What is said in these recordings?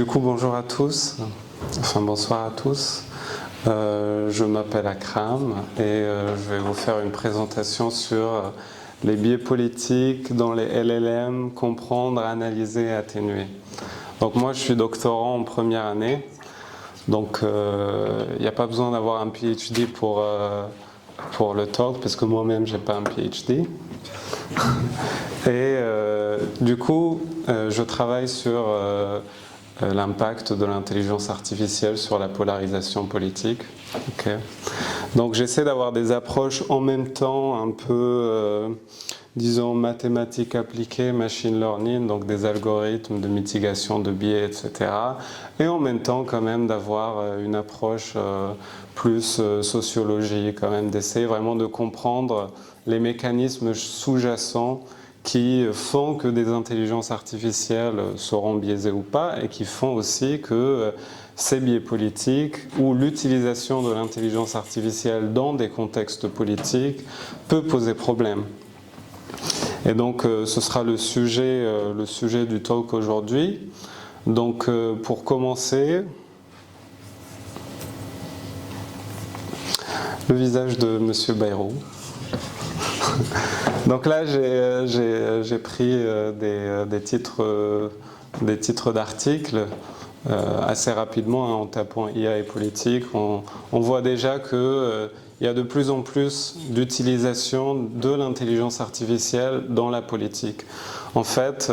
Du coup, bonjour à tous, enfin bonsoir à tous. Je m'appelle Akram et je vais vous faire une présentation sur les biais politiques dans les LLM, comprendre, analyser et atténuer. Donc moi, je suis doctorant en première année, donc il n'y a pas besoin d'avoir un PhD pour le talk, parce que moi-même, je n'ai pas un PhD. Et du coup, je travaille sur l'impact de l'intelligence artificielle sur la polarisation politique. Okay. Donc j'essaie d'avoir des approches en même temps un peu, disons, mathématiques appliquées, machine learning, donc des algorithmes de mitigation de biais, etc. Et en même temps quand même d'avoir une approche plus sociologique, quand même d'essayer vraiment de comprendre les mécanismes sous-jacents qui font que des intelligences artificielles seront biaisées ou pas, et qui font aussi que ces biais politiques ou l'utilisation de l'intelligence artificielle dans des contextes politiques peut poser problème. Et donc ce sera le sujet du talk aujourd'hui. Donc pour commencer, le visage de Monsieur Bayrou. Donc là, j'ai pris des titres d'articles assez rapidement, hein, en tapant IA et politique. On voit déjà qu'il y a de plus en plus d'utilisation de l'intelligence artificielle dans la politique. En fait,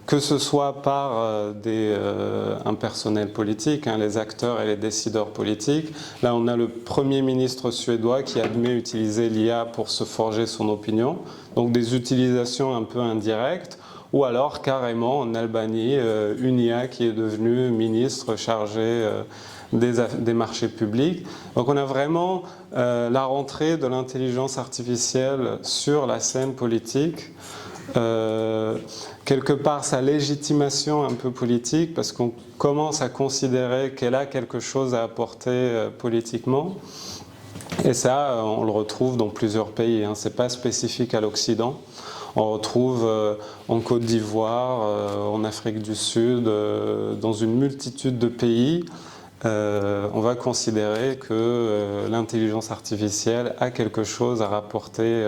que ce soit par un personnel politique, hein, les acteurs et les décideurs politiques. Là, on a le Premier ministre suédois qui admet utiliser l'IA pour se forger son opinion. Donc des utilisations un peu indirectes. Ou alors carrément en Albanie, une IA qui est devenue ministre chargée des marchés publics. Donc on a vraiment la rentrée de l'intelligence artificielle sur la scène politique. Quelque part sa légitimation un peu politique, parce qu'on commence à considérer qu'elle a quelque chose à apporter politiquement. Et ça, on le retrouve dans plusieurs pays, hein. C'est pas spécifique à l'Occident. On retrouve en Côte d'Ivoire, en Afrique du Sud, dans une multitude de pays. On va considérer que l'intelligence artificielle a quelque chose à rapporter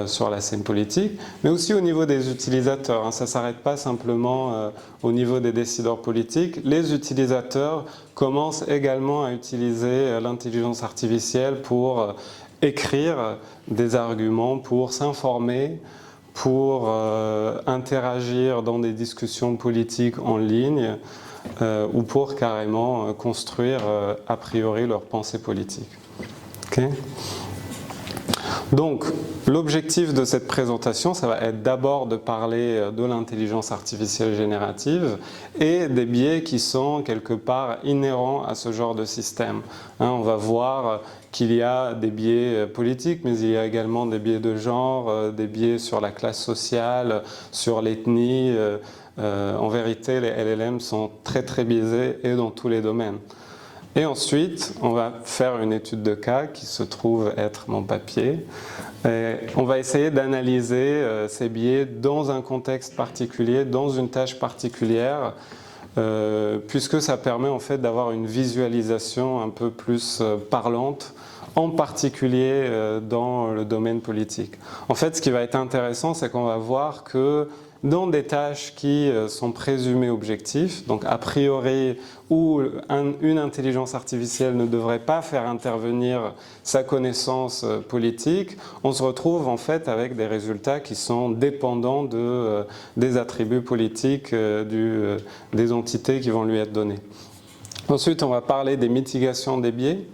sur la scène politique, mais aussi au niveau des utilisateurs, hein. Ça ne s'arrête pas simplement au niveau des décideurs politiques. Les utilisateurs commencent également à utiliser l'intelligence artificielle pour écrire des arguments, pour s'informer, pour interagir dans des discussions politiques en ligne ou pour carrément construire a priori leur pensée politique. Okay. Donc, l'objectif de cette présentation, ça va être d'abord de parler de l'intelligence artificielle générative et des biais qui sont quelque part inhérents à ce genre de système. Hein, on va voir qu'il y a des biais politiques, mais il y a également des biais de genre, des biais sur la classe sociale, sur l'ethnie. En vérité, les LLM sont très très biaisés et dans tous les domaines. Et ensuite, on va faire une étude de cas qui se trouve être mon papier. Et on va essayer d'analyser ces biais dans un contexte particulier, dans une tâche particulière, puisque ça permet en fait d'avoir une visualisation un peu plus parlante, en particulier dans le domaine politique. En fait, ce qui va être intéressant, c'est qu'on va voir que dans des tâches qui sont présumées objectives, donc a priori où une intelligence artificielle ne devrait pas faire intervenir sa connaissance politique, on se retrouve en fait avec des résultats qui sont dépendants des attributs politiques des entités qui vont lui être données. Ensuite, on va parler des mitigations des biais.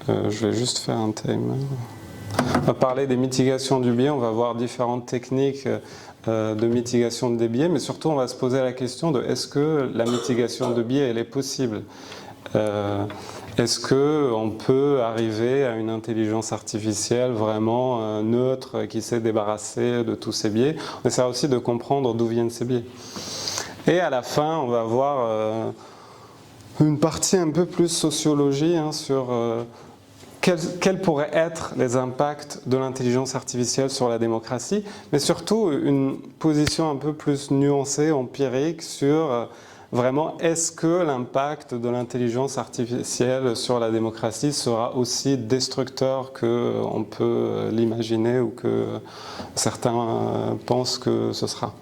Je vais juste faire un timer. On va parler des mitigations du biais, on va voir différentes techniques de mitigation des biais, mais surtout on va se poser la question de est-ce que la mitigation de biais elle est possible, est-ce qu'on peut arriver à une intelligence artificielle vraiment neutre qui s'est débarrassée de tous ces biais. On essaiera aussi de comprendre d'où viennent ces biais. Et à la fin on va voir une partie un peu plus sociologie, hein, sur quels pourraient être les impacts de l'intelligence artificielle sur la démocratie, mais surtout une position un peu plus nuancée, empirique, sur vraiment, est-ce que l'impact de l'intelligence artificielle sur la démocratie sera aussi destructeur qu'on peut l'imaginer ou que certains pensent que ce sera.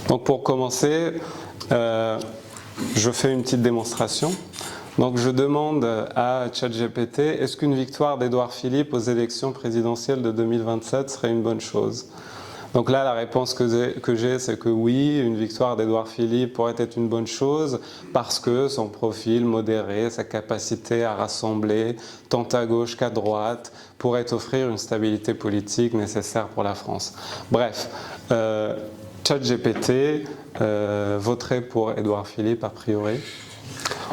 Donc pour commencer, je fais une petite démonstration. Donc je demande à ChatGPT, est-ce qu'une victoire d'Édouard Philippe aux élections présidentielles de 2027 serait une bonne chose? Donc là, la réponse que j'ai, c'est que oui, une victoire d'Édouard Philippe pourrait être une bonne chose parce que son profil modéré, sa capacité à rassembler tant à gauche qu'à droite pourrait offrir une stabilité politique nécessaire pour la France. Bref, ChatGPT voterait pour Édouard Philippe a priori.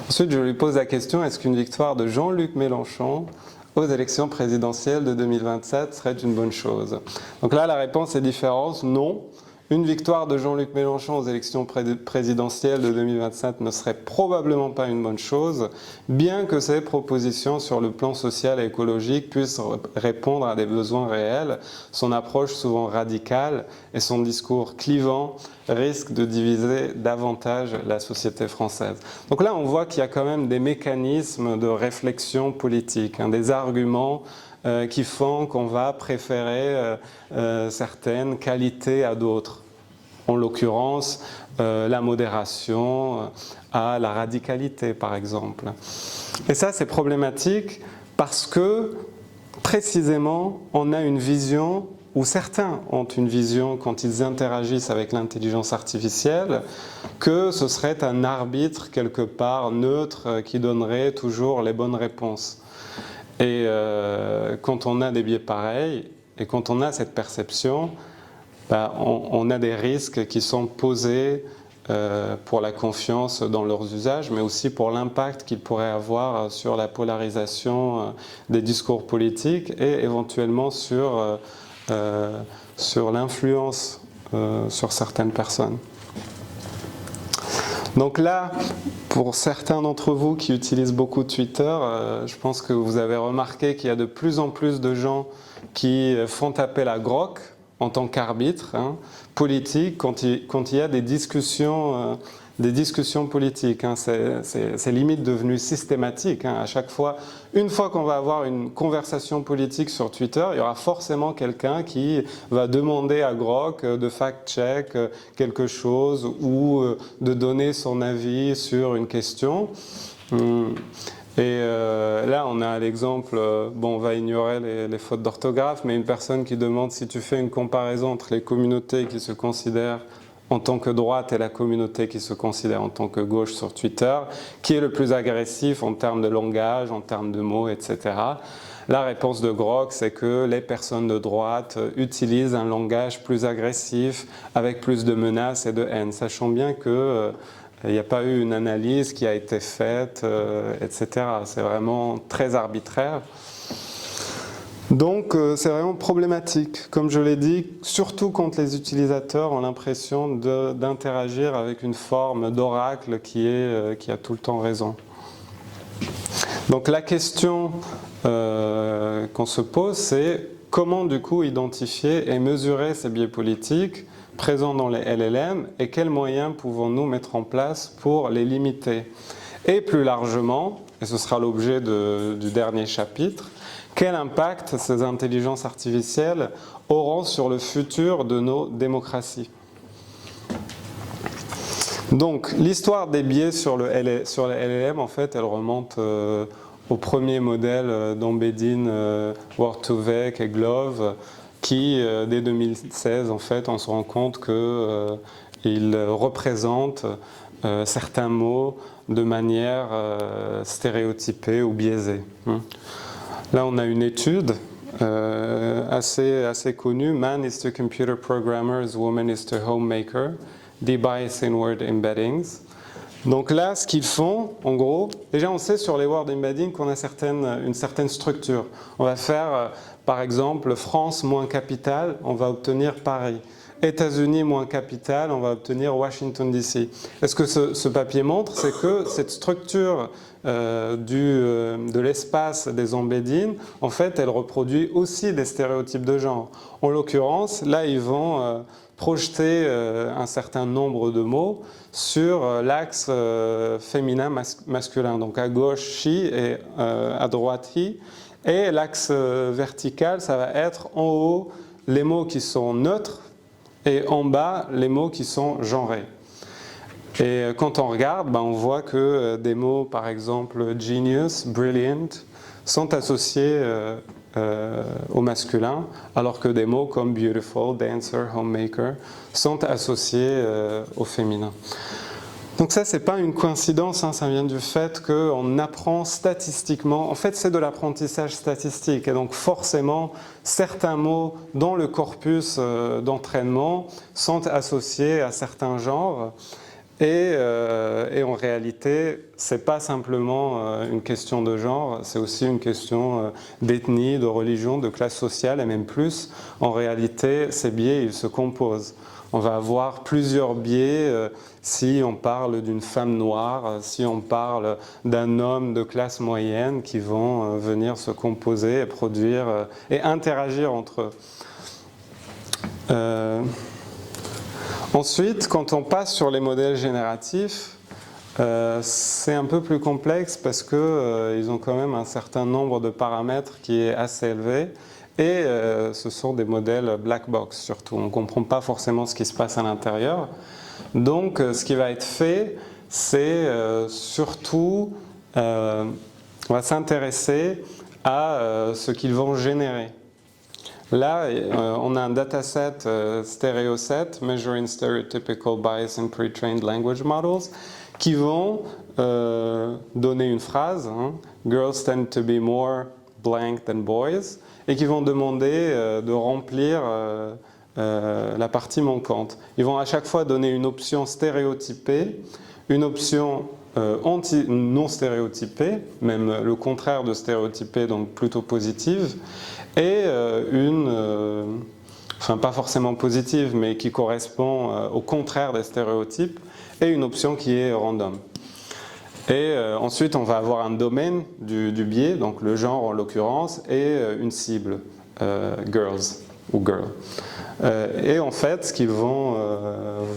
Ensuite, je lui pose la question, est-ce qu'une victoire de Jean-Luc Mélenchon aux élections présidentielles de 2027 serait une bonne chose? Donc là, la réponse est différente, non. Une victoire de Jean-Luc Mélenchon aux élections présidentielles de 2027 ne serait probablement pas une bonne chose, bien que ces propositions sur le plan social et écologique puissent répondre à des besoins réels. Son approche souvent radicale et son discours clivant risquent de diviser davantage la société française. Donc là, on voit qu'il y a quand même des mécanismes de réflexion politique, des arguments qui font qu'on va préférer certaines qualités à d'autres. En l'occurrence, la modération à la radicalité, par exemple. Et ça, c'est problématique parce que, précisément, on a une vision, ou certains ont une vision quand ils interagissent avec l'intelligence artificielle, que ce serait un arbitre quelque part neutre qui donnerait toujours les bonnes réponses. Et quand on a des biais pareils, et quand on a cette perception, on a des risques qui sont posés pour la confiance dans leurs usages, mais aussi pour l'impact qu'ils pourraient avoir sur la polarisation des discours politiques et éventuellement sur l'influence sur certaines personnes. Donc là, pour certains d'entre vous qui utilisent beaucoup Twitter, je pense que vous avez remarqué qu'il y a de plus en plus de gens qui font appel à Grok en tant qu'arbitre politique quand il y a des discussions politiques. C'est limite devenu systématique. À chaque fois, une fois qu'on va avoir une conversation politique sur Twitter, il y aura forcément quelqu'un qui va demander à Grok de fact-check quelque chose ou de donner son avis sur une question. Et là, on a l'exemple, bon, on va ignorer les fautes d'orthographe, mais une personne qui demande si tu fais une comparaison entre les communautés qui se considèrent en tant que droite et la communauté qui se considère en tant que gauche sur Twitter, qui est le plus agressif en termes de langage, en termes de mots, etc. La réponse de Grok, c'est que les personnes de droite utilisent un langage plus agressif, avec plus de menaces et de haine, sachant bien que il n'y a pas eu une analyse qui a été faite, etc. C'est vraiment très arbitraire. Donc c'est vraiment problématique, comme je l'ai dit, surtout quand les utilisateurs ont l'impression d'interagir avec une forme d'oracle qui a tout le temps raison. Donc la question qu'on se pose, c'est comment du coup identifier et mesurer ces biais politiques présents dans les LLM et quels moyens pouvons-nous mettre en place pour les limiter? Et plus largement, et ce sera l'objet du dernier chapitre, quel impact ces intelligences artificielles auront sur le futur de nos démocraties? Donc, l'histoire des biais sur les LLM, en fait, elle remonte au premier modèle d'Embedin, Word2Vec et Glove, qui, dès 2016, en fait, on se rend compte qu'ils représentent certains mots de manière stéréotypée ou biaisée. Là, on a une étude assez connue, Man is to computer programmers, woman is to homemaker, de-bias in word embeddings. Donc là, ce qu'ils font, en gros, déjà on sait sur les word embeddings qu'on a une certaine structure. On va faire, par exemple, France moins capitale, on va obtenir Paris. États-Unis moins capitale, on va obtenir Washington DC. Et ce que ce papier montre, c'est que cette structure de l'espace des embédines, en fait, elle reproduit aussi des stéréotypes de genre. En l'occurrence, là, ils vont projeter un certain nombre de mots sur l'axe féminin-masculin. Donc à gauche, she, et à droite, he. Et l'axe vertical, ça va être en haut les mots qui sont neutres et en bas les mots qui sont genrés. Et quand on regarde, on voit que des mots, par exemple genius, brilliant, sont associés au masculin, alors que des mots comme beautiful, dancer, homemaker sont associés au féminin. Donc ça, c'est pas une coïncidence, ça vient du fait qu'on apprend statistiquement, en fait c'est de l'apprentissage statistique, et donc forcément certains mots dans le corpus d'entraînement sont associés à certains genres, et en réalité, c'est pas simplement une question de genre, c'est aussi une question d'ethnie, de religion, de classe sociale, et même plus. En réalité, ces biais, ils se composent. On va avoir plusieurs biais si on parle d'une femme noire, si on parle d'un homme de classe moyenne qui vont venir se composer et produire et interagir entre eux. Ensuite, quand on passe sur les modèles génératifs, c'est un peu plus complexe parce qu'ils ont quand même un certain nombre de paramètres qui est assez élevé. Et ce sont des modèles black box surtout, on ne comprend pas forcément ce qui se passe à l'intérieur. Donc ce qui va être fait, c'est surtout, on va s'intéresser à ce qu'ils vont générer. Là, on a un dataset stéréoset, Measuring Stereotypical Bias in Pre-trained Language Models, qui vont donner une phrase, Girls tend to be more blank than boys, et qui vont demander de remplir la partie manquante. Ils vont à chaque fois donner une option stéréotypée, une option non stéréotypée, même le contraire de stéréotypée, donc plutôt positive, et enfin pas forcément positive, mais qui correspond au contraire des stéréotypes, et une option qui est random. Et ensuite, on va avoir un domaine du biais, donc le genre en l'occurrence, et une cible, girls ou girl. Et en fait, ce qu'ils vont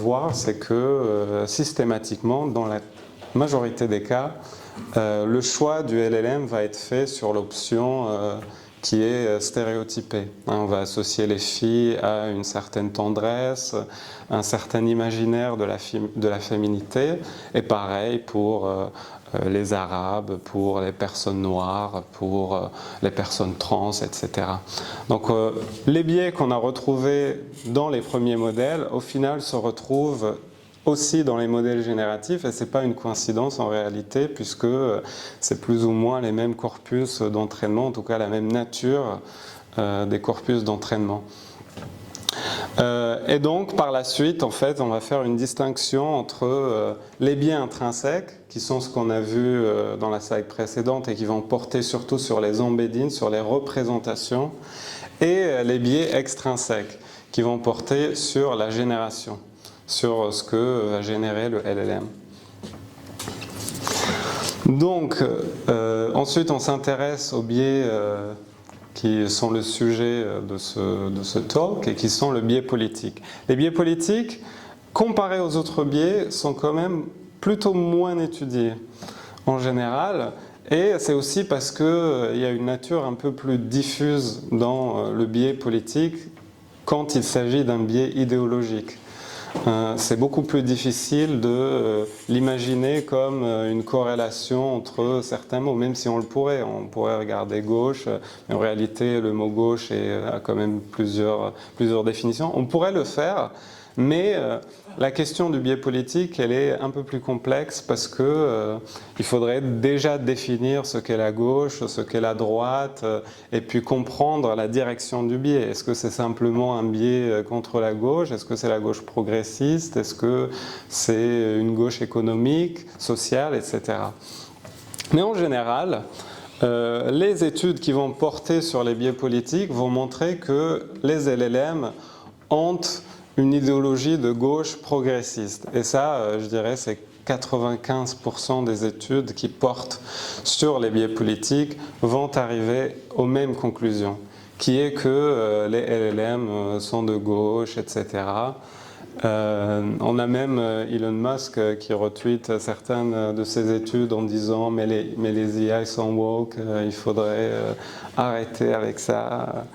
voir, c'est que systématiquement, dans la majorité des cas, le choix du LLM va être fait sur l'option qui est stéréotypée. On va associer les filles à une certaine tendresse, un certain imaginaire de la féminité, et pareil pour les arabes, pour les personnes noires, pour les personnes trans, etc. Donc les biais qu'on a retrouvés dans les premiers modèles, au final se retrouvent aussi dans les modèles génératifs, et ce n'est pas une coïncidence en réalité, puisque c'est plus ou moins les mêmes corpus d'entraînement, en tout cas la même nature des corpus d'entraînement. Et donc par la suite, en fait, on va faire une distinction entre les biais intrinsèques, qui sont ce qu'on a vu dans la slide précédente et qui vont porter surtout sur les embédines, sur les représentations, et les biais extrinsèques, qui vont porter sur la génération, sur ce que va générer le LLM. Donc, ensuite on s'intéresse aux biais qui sont le sujet de ce talk et qui sont le biais politique. Les biais politiques, comparés aux autres biais, sont quand même plutôt moins étudiés en général, et c'est aussi parce qu'il y a une nature un peu plus diffuse dans le biais politique quand il s'agit d'un biais idéologique. C'est beaucoup plus difficile de l'imaginer comme une corrélation entre certains mots, même si on pourrait regarder gauche, mais en réalité le mot gauche a quand même plusieurs définitions. On pourrait le faire, mais la question du biais politique, elle est un peu plus complexe parce que il faudrait déjà définir ce qu'est la gauche, ce qu'est la droite, et puis comprendre la direction du biais. Est-ce que c'est simplement un biais contre la gauche? Est-ce que c'est la gauche progressiste? Est-ce que c'est une gauche économique, sociale, etc. Mais en général, les études qui vont porter sur les biais politiques vont montrer que les LLM ont une idéologie de gauche progressiste. Et ça, je dirais, c'est 95% des études qui portent sur les biais politiques vont arriver aux mêmes conclusions, qui est que les LLM sont de gauche, etc. On a même Elon Musk qui retweet certaines de ses études en disant mais les IA sont woke, il faudrait arrêter avec ça.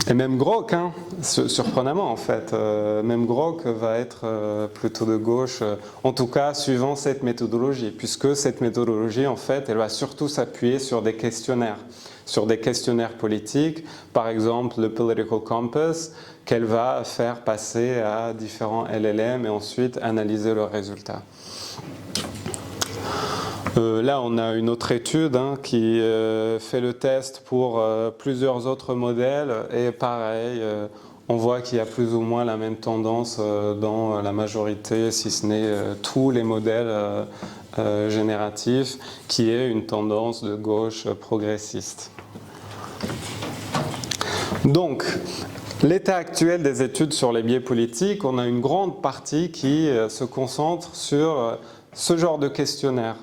Et même Grok, hein, surprenamment en fait, même Grok va être plutôt de gauche, en tout cas suivant cette méthodologie, puisque cette méthodologie en fait, elle va surtout s'appuyer sur des questionnaires politiques, par exemple le Political Compass, qu'elle va faire passer à différents LLM et ensuite analyser leurs résultats. Là, on a une autre étude qui fait le test pour plusieurs autres modèles et pareil, on voit qu'il y a plus ou moins la même tendance dans la majorité, si ce n'est tous les modèles génératifs, qui est une tendance de gauche progressiste. Donc, l'état actuel des études sur les biais politiques, on a une grande partie qui se concentre sur ce genre de questionnaires.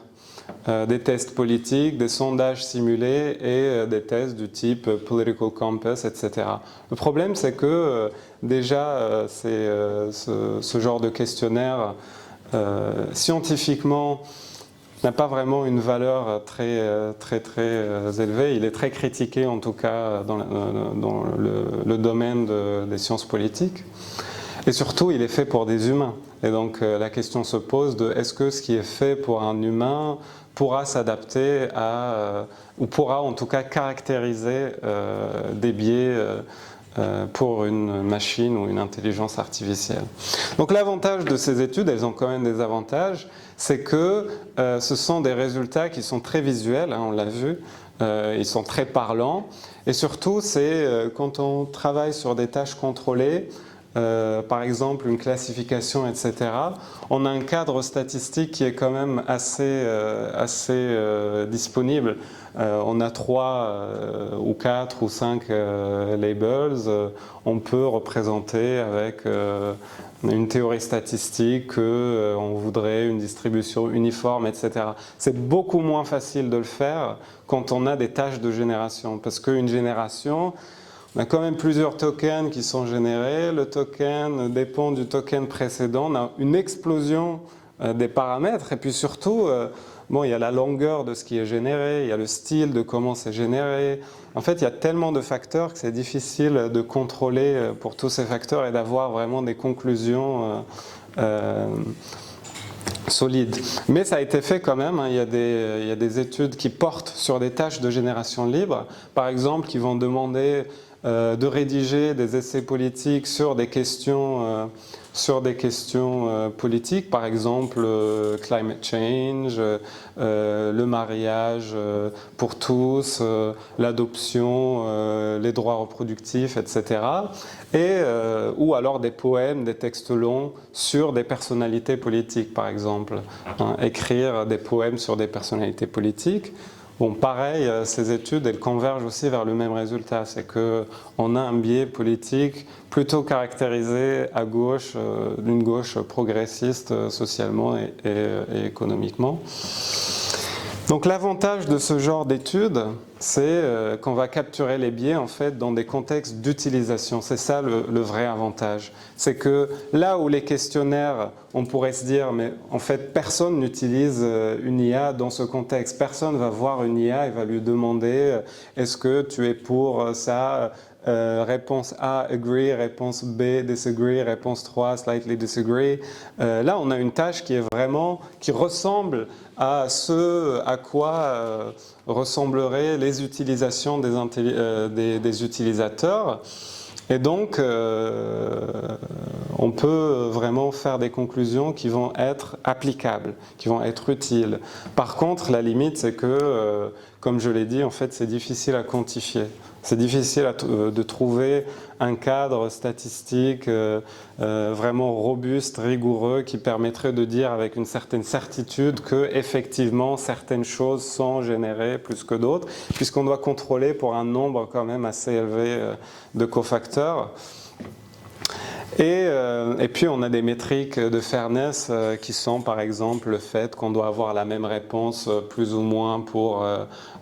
Des tests politiques, des sondages simulés et des tests du type Political Compass, etc. Le problème, c'est que déjà, ce genre de questionnaire, scientifiquement, n'a pas vraiment une valeur très élevée. Il est très critiqué, en tout cas, dans le domaine des sciences politiques. Et surtout, il est fait pour des humains. Et donc, la question se pose de est-ce que ce qui est fait pour un humain pourra s'adapter à, ou pourra en tout cas caractériser des biais pour une machine ou une intelligence artificielle. Donc l'avantage de ces études, elles ont quand même des avantages, c'est que ce sont des résultats qui sont très visuels, on l'a vu, ils sont très parlants, et surtout c'est quand on travaille sur des tâches contrôlées, par exemple une classification, etc., on a un cadre statistique qui est quand même assez disponible. On a 3 ou 4 ou 5 labels, on peut représenter avec une théorie statistique qu'on voudrait une distribution uniforme, etc. C'est beaucoup moins facile de le faire quand on a des tâches de génération, parce qu'une génération, on a quand même plusieurs tokens qui sont générés, le token dépend du token précédent, on a une explosion des paramètres et puis surtout, bon, il y a la longueur de ce qui est généré, il y a le style de comment c'est généré. En fait, il y a tellement de facteurs que c'est difficile de contrôler pour tous ces facteurs et d'avoir vraiment des conclusions solides. Mais ça a été fait quand même, il y a des études qui portent sur des tâches de génération libre, par exemple, qui vont demander de rédiger des essais politiques sur des questions politiques, par exemple climate change, le mariage pour tous, l'adoption, les droits reproductifs, etc. Ou alors des poèmes, des textes longs sur des personnalités politiques, par exemple. Écrire des poèmes sur des personnalités politiques. Bon, pareil, ces études, elles convergent aussi vers le même résultat, c'est qu'on a un biais politique plutôt caractérisé à gauche, d'une gauche progressiste socialement et économiquement. Donc l'avantage de ce genre d'études, c'est qu'on va capturer les biais en fait dans des contextes d'utilisation. C'est ça le vrai avantage. C'est que là où les questionnaires, on pourrait se dire, mais en fait personne n'utilise une IA dans ce contexte. Personne va voir une IA et va lui demander est-ce que tu es pour ça ? Réponse A, agree, réponse B, disagree, réponse 3, slightly disagree. Là, on a une tâche qui est vraiment, qui ressemble à ce à quoi ressembleraient les utilisations des utilisateurs. Et donc, on peut vraiment faire des conclusions qui vont être applicables, qui vont être utiles. Par contre, la limite, c'est que, comme je l'ai dit, en fait, c'est difficile à quantifier. C'est difficile de trouver un cadre statistique vraiment robuste, rigoureux, qui permettrait de dire avec une certaine certitude que effectivement certaines choses sont générées plus que d'autres, puisqu'on doit contrôler pour un nombre quand même assez élevé de cofacteurs. Et puis on a des métriques de fairness qui sont par exemple le fait qu'on doit avoir la même réponse plus ou moins pour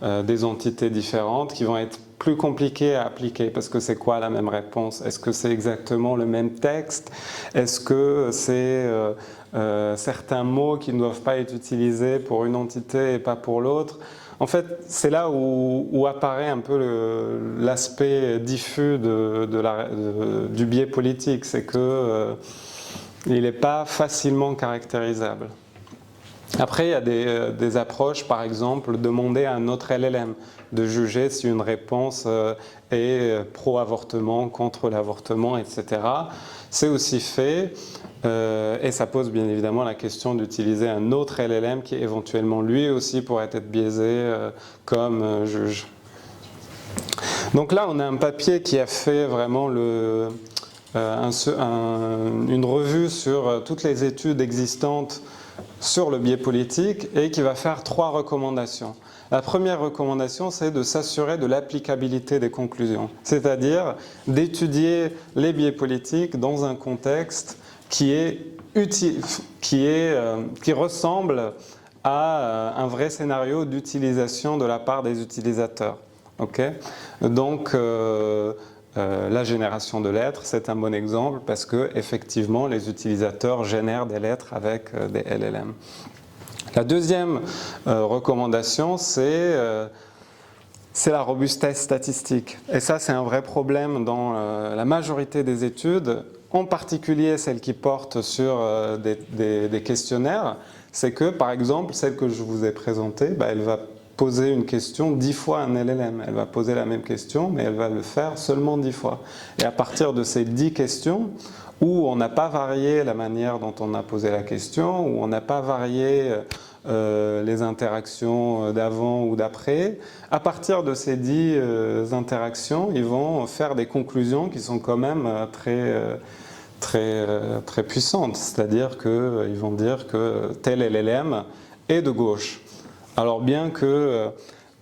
des entités différentes qui vont être plus compliquées à appliquer parce que c'est quoi la même réponse? Est-ce que c'est exactement le même texte? Est-ce que c'est certains mots qui ne doivent pas être utilisés pour une entité et pas pour l'autre? En fait, c'est là où apparaît un peu l'aspect diffus du biais politique, c'est que il n'est pas facilement caractérisable. Après, il y a des approches, par exemple, demander à un autre LLM de juger si une réponse est pro-avortement, contre l'avortement, etc. C'est aussi fait. Et ça pose bien évidemment la question d'utiliser un autre LLM qui éventuellement lui aussi pourrait être biaisé comme juge. Donc là on a un papier qui a fait vraiment une revue sur toutes les études existantes sur le biais politique et qui va faire 3 recommandations. La première recommandation, c'est de s'assurer de l'applicabilité des conclusions, c'est-à-dire d'étudier les biais politiques dans un contexte qui ressemble à un vrai scénario d'utilisation de la part des utilisateurs. Okay? Donc, la génération de lettres, c'est un bon exemple parce que effectivement, les utilisateurs génèrent des lettres avec des LLM. La deuxième recommandation, c'est la robustesse statistique. Et ça, c'est un vrai problème dans la majorité des études, en particulier celles qui portent sur des questionnaires. C'est que, par exemple, celle que je vous ai présentée, elle va poser une question 10 fois à un LLM. Elle va poser la même question, mais elle va le faire seulement 10 fois. Et à partir de ces 10 questions, où on n'a pas varié la manière dont on a posé la question, où on n'a pas varié les interactions d'avant ou d'après, à partir de ces 10 interactions, ils vont faire des conclusions qui sont quand même très puissantes. C'est-à-dire qu'ils vont dire que tel LLM est de gauche. Alors bien que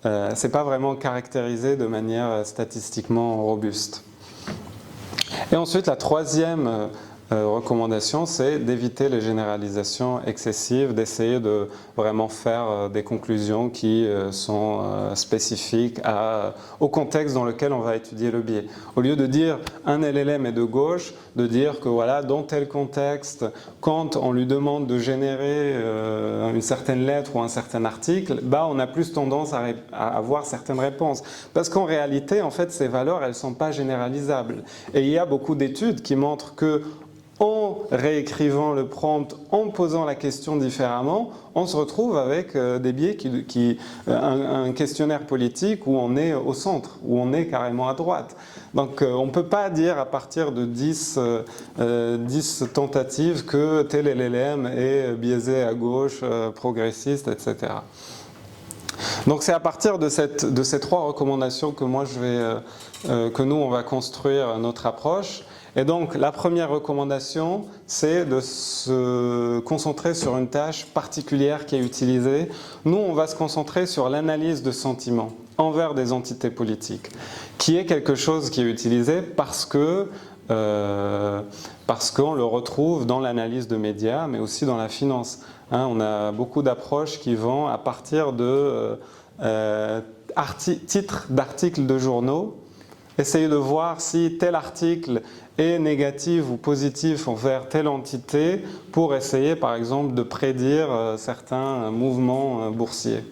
ce n'est pas vraiment caractérisé de manière statistiquement robuste. Et ensuite, la troisième recommandation, c'est d'éviter les généralisations excessives, d'essayer de vraiment faire des conclusions qui sont spécifiques au contexte dans lequel on va étudier le biais. Au lieu de dire un LLM est de gauche, de dire que voilà, dans tel contexte, quand on lui demande de générer une certaine lettre ou un certain article, on a plus tendance à avoir certaines réponses. Parce qu'en réalité, en fait, ces valeurs, elles ne sont pas généralisables. Et il y a beaucoup d'études qui montrent que en réécrivant le prompt, en posant la question différemment, on se retrouve avec des biais un questionnaire politique où on est au centre, où on est carrément à droite. Donc on ne peut pas dire à partir de 10 tentatives que tel LLM est biaisé à gauche, progressiste, etc. Donc c'est à partir de ces 3 recommandations que que nous on va construire notre approche. Et donc la première recommandation, c'est de se concentrer sur une tâche particulière qui est utilisée. Nous, on va se concentrer sur l'analyse de sentiments envers des entités politiques, qui est quelque chose qui est utilisé parce qu'on le retrouve dans l'analyse de médias, mais aussi dans la finance. On a beaucoup d'approches qui vont à partir de titres d'articles de journaux, essayer de voir si tel article est négatif ou positif envers telle entité pour essayer par exemple de prédire certains mouvements boursiers.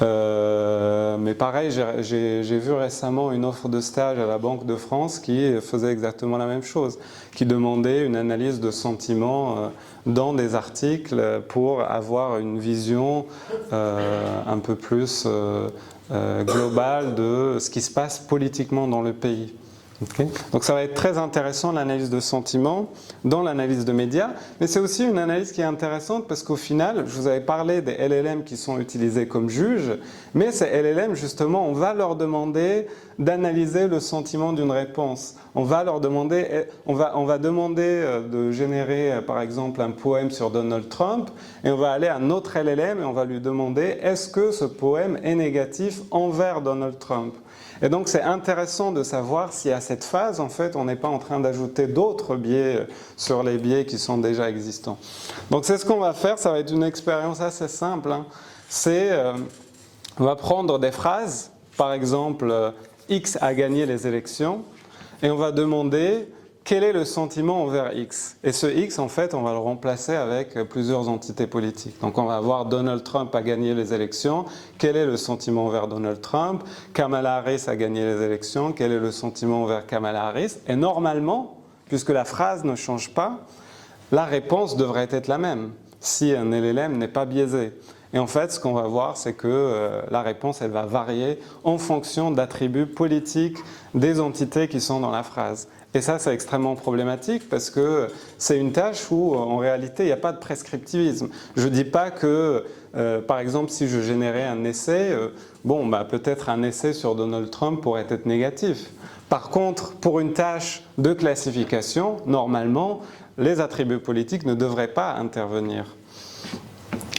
Mais pareil, j'ai vu récemment une offre de stage à la Banque de France qui faisait exactement la même chose, qui demandait une analyse de sentiments dans des articles pour avoir une vision un peu plus globale de ce qui se passe politiquement dans le pays. Okay. Donc ça va être très intéressant l'analyse de sentiments dans l'analyse de médias, mais c'est aussi une analyse qui est intéressante parce qu'au final, je vous avais parlé des LLM qui sont utilisés comme juges, mais ces LLM justement, on va leur demander d'analyser le sentiment d'une réponse. On va demander de générer par exemple un poème sur Donald Trump et on va aller à un autre LLM et on va lui demander est-ce que ce poème est négatif envers Donald Trump? Et donc c'est intéressant de savoir s'il y a cette phase, en fait, on n'est pas en train d'ajouter d'autres biais sur les biais qui sont déjà existants. Donc c'est ce qu'on va faire, ça va être une expérience assez simple. Hein. On va prendre des phrases, par exemple, X a gagné les élections, et on va demander quel est le sentiment envers X. Et ce X, en fait, on va le remplacer avec plusieurs entités politiques. Donc on va avoir Donald Trump a gagné les élections, quel est le sentiment envers Donald Trump? Kamala Harris a gagné les élections, quel est le sentiment envers Kamala Harris? Et normalement, puisque la phrase ne change pas, la réponse devrait être la même, si un LLM n'est pas biaisé. Et en fait, ce qu'on va voir, c'est que la réponse, elle va varier en fonction d'attributs politiques des entités qui sont dans la phrase. Et ça, c'est extrêmement problématique parce que c'est une tâche où, en réalité, il n'y a pas de prescriptivisme. Je ne dis pas que, par exemple, si je générais un essai, peut-être un essai sur Donald Trump pourrait être négatif. Par contre, pour une tâche de classification, normalement, les attributs politiques ne devraient pas intervenir.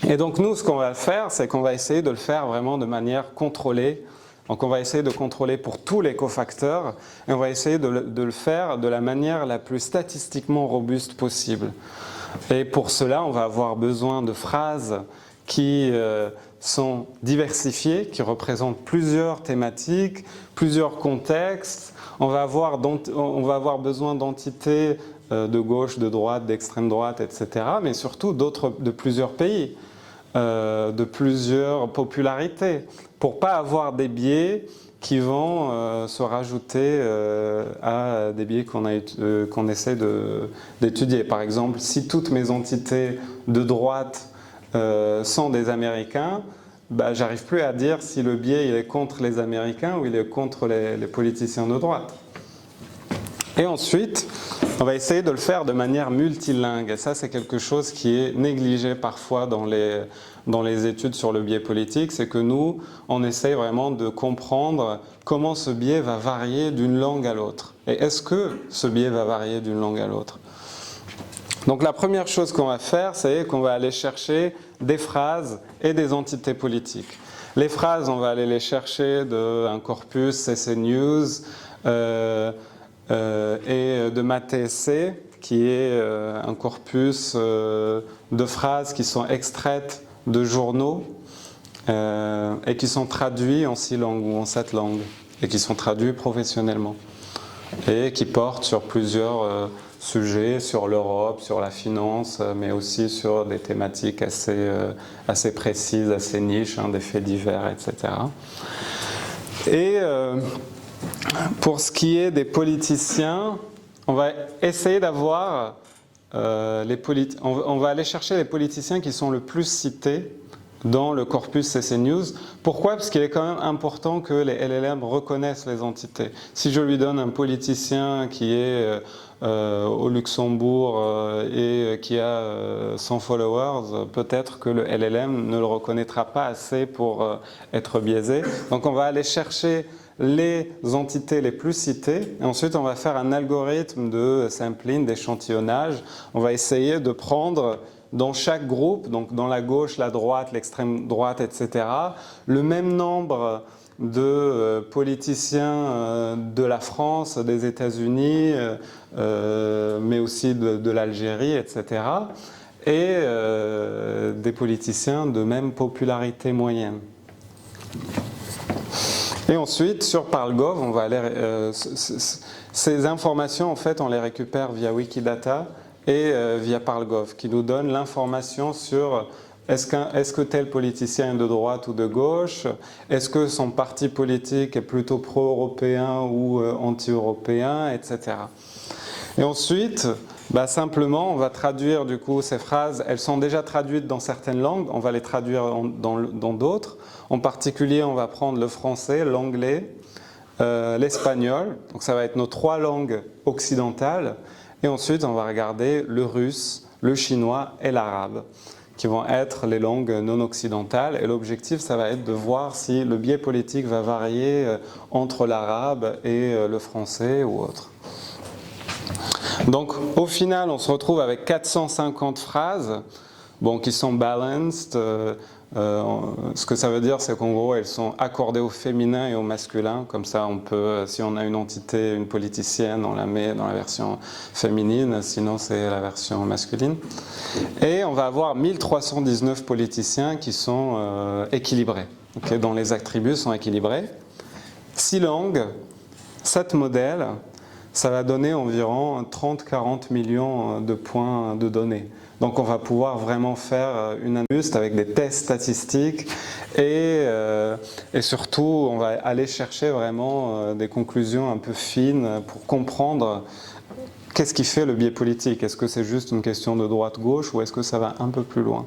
Et donc nous, ce qu'on va faire, c'est qu'on va essayer de le faire vraiment de manière contrôlée. Donc on va essayer de contrôler pour tous les cofacteurs et on va essayer de le faire de la manière la plus statistiquement robuste possible. Et pour cela, on va avoir besoin de phrases qui sont diversifiées, qui représentent plusieurs thématiques, plusieurs contextes. On va avoir besoin d'entités de gauche, de droite, d'extrême droite, etc. Mais surtout de plusieurs pays, de plusieurs popularités, pour ne pas avoir des biais qui vont se rajouter à des biais qu'on essaie d'étudier. Par exemple, si toutes mes entités de droite sont des Américains, j'arrive plus à dire si le biais il est contre les Américains ou il est contre les politiciens de droite. Et ensuite, on va essayer de le faire de manière multilingue. Et ça, c'est quelque chose qui est négligé parfois dans les études sur le biais politique. C'est que nous, on essaye vraiment de comprendre comment ce biais va varier d'une langue à l'autre. Et est-ce que ce biais va varier d'une langue à l'autre? Donc la première chose qu'on va faire, c'est qu'on va aller chercher des phrases et des entités politiques. Les phrases, on va aller les chercher d'un corpus CC News, et de MathTSC, qui est un corpus de phrases qui sont extraites de journaux et qui sont traduits en 6 langues ou en 7 langues et qui sont traduits professionnellement et qui portent sur plusieurs sujets, sur l'Europe, sur la finance, mais aussi sur des thématiques assez précises, assez niches, des faits divers, etc. Et pour ce qui est des politiciens, on va essayer d'avoir on va aller chercher les politiciens qui sont le plus cités dans le corpus CC News. Pourquoi? Parce qu'il est quand même important que les LLM reconnaissent les entités. Si je lui donne un politicien qui est au Luxembourg et qui a 100 followers, peut-être que le LLM ne le reconnaîtra pas assez pour être biaisé. Donc on va aller chercher les entités les plus citées et ensuite on va faire un algorithme de sampling, d'échantillonnage. On va essayer de prendre dans chaque groupe, donc dans la gauche, la droite, l'extrême droite, etc., le même nombre de politiciens de la France, des États-Unis, mais aussi de l'Algérie, etc., et des politiciens de même popularité moyenne. Et ensuite, sur Parle.gov, on va aller, ces informations, en fait, on les récupère via Wikidata et via Parle.gov, qui nous donne l'information sur est-ce que tel politicien est de droite ou de gauche, est-ce que son parti politique est plutôt pro-européen ou anti-européen, etc. Et ensuite, simplement, on va traduire du coup ces phrases, elles sont déjà traduites dans certaines langues, on va les traduire dans d'autres. En particulier, on va prendre le français, l'anglais, l'espagnol, donc ça va être nos 3 langues occidentales, et ensuite on va regarder le russe, le chinois et l'arabe, qui vont être les langues non occidentales, et l'objectif ça va être de voir si le biais politique va varier entre l'arabe et le français ou autre. Donc au final on se retrouve avec 450 phrases bon, qui sont balanced. Ce que ça veut dire, c'est qu'en gros, elles sont accordées au féminin et au masculin. Comme ça, on peut, si on a une entité, une politicienne, on la met dans la version féminine, sinon c'est la version masculine. Et on va avoir 1319 politiciens qui sont équilibrés, okay, dont les attributs sont équilibrés. 6 langues, 7 modèles, ça va donner environ 30-40 millions de points de données. Donc on va pouvoir vraiment faire une analyse avec des tests statistiques et surtout on va aller chercher vraiment des conclusions un peu fines pour comprendre qu'est-ce qui fait le biais politique. Est-ce que c'est juste une question de droite-gauche ou est-ce que ça va un peu plus loin?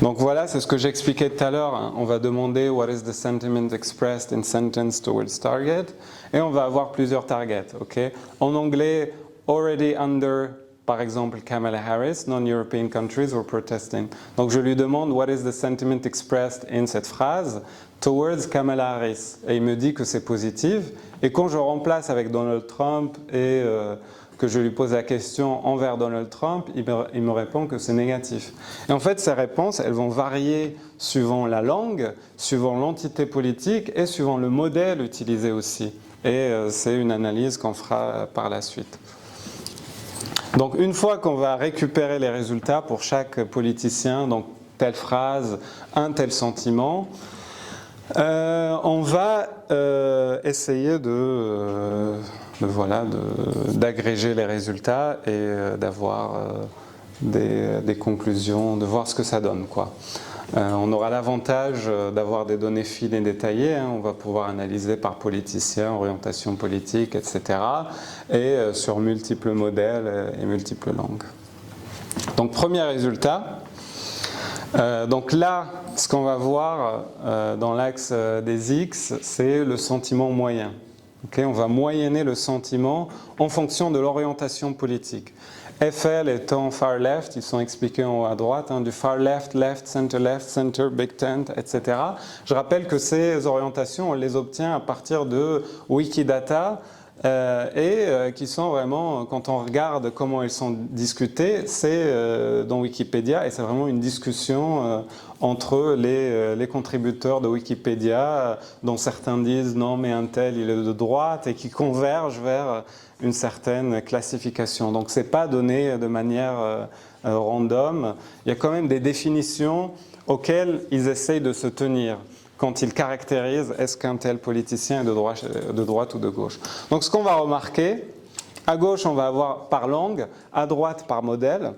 Donc voilà, c'est ce que j'expliquais tout à l'heure. On va demander what is the sentiment expressed in sentence towards target et on va avoir plusieurs targets. Okay? En anglais, already under, par exemple, Kamala Harris, non-European countries were protesting. Donc je lui demande what is the sentiment expressed in cette phrase towards Kamala Harris. Et il me dit que c'est positif. Et quand je remplace avec Donald Trump et que je lui pose la question envers Donald Trump, il me répond que c'est négatif. Et en fait, ces réponses, elles vont varier suivant la langue, suivant l'entité politique et suivant le modèle utilisé aussi. Et c'est une analyse qu'on fera par la suite. Donc une fois qu'on va récupérer les résultats pour chaque politicien, donc telle phrase, un tel sentiment, on va essayer d'agréger les résultats et d'avoir des conclusions, de voir ce que ça donne, quoi. On aura l'avantage d'avoir des données fines et détaillées, hein. On va pouvoir analyser par politicien, orientation politique, etc. Et sur multiples modèles et multiples langues. Donc premier résultat. Donc là, ce qu'on va voir dans l'axe des X, c'est le sentiment moyen. Okay, on va moyenner le sentiment en fonction de l'orientation politique. FL étant far left, ils sont expliqués en haut à droite, hein, du far left, left, center, big tent, etc. Je rappelle que ces orientations, on les obtient à partir de Wikidata qui sont vraiment, quand on regarde comment elles sont discutées, c'est dans Wikipédia et c'est vraiment une discussion entre les contributeurs de Wikipédia, dont certains disent non mais un tel il est de droite et qui convergent vers une certaine classification. Donc c'est pas donné de manière random, il y a quand même des définitions auxquelles ils essayent de se tenir quand ils caractérisent est-ce qu'un tel politicien est de droite ou de gauche. Donc ce qu'on va remarquer, à gauche on va avoir par langue, à droite par modèle.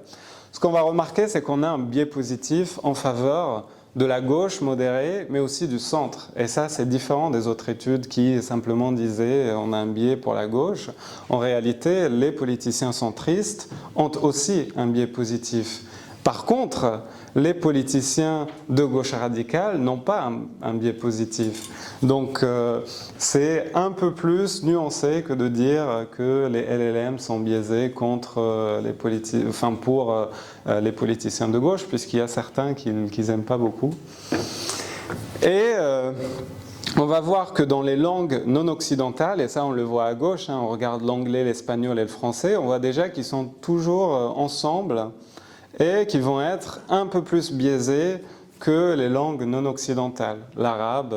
Ce qu'on va remarquer, c'est qu'on a un biais positif en faveur de la gauche modérée, mais aussi du centre. Et ça, c'est différent des autres études qui simplement disaient on a un biais pour la gauche. En réalité, les politiciens centristes ont aussi un biais positif. Par contre, les politiciens de gauche radicale n'ont pas un biais positif. Donc c'est un peu plus nuancé que de dire que les LLM sont biaisés contre pour les politiciens de gauche, puisqu'il y a certains qu'ils n'aiment pas beaucoup. Et on va voir que dans les langues non occidentales, et ça on le voit à gauche, hein, on regarde l'anglais, l'espagnol et le français, on voit déjà qu'ils sont toujours ensemble et qui vont être un peu plus biaisés que les langues non occidentales, l'arabe,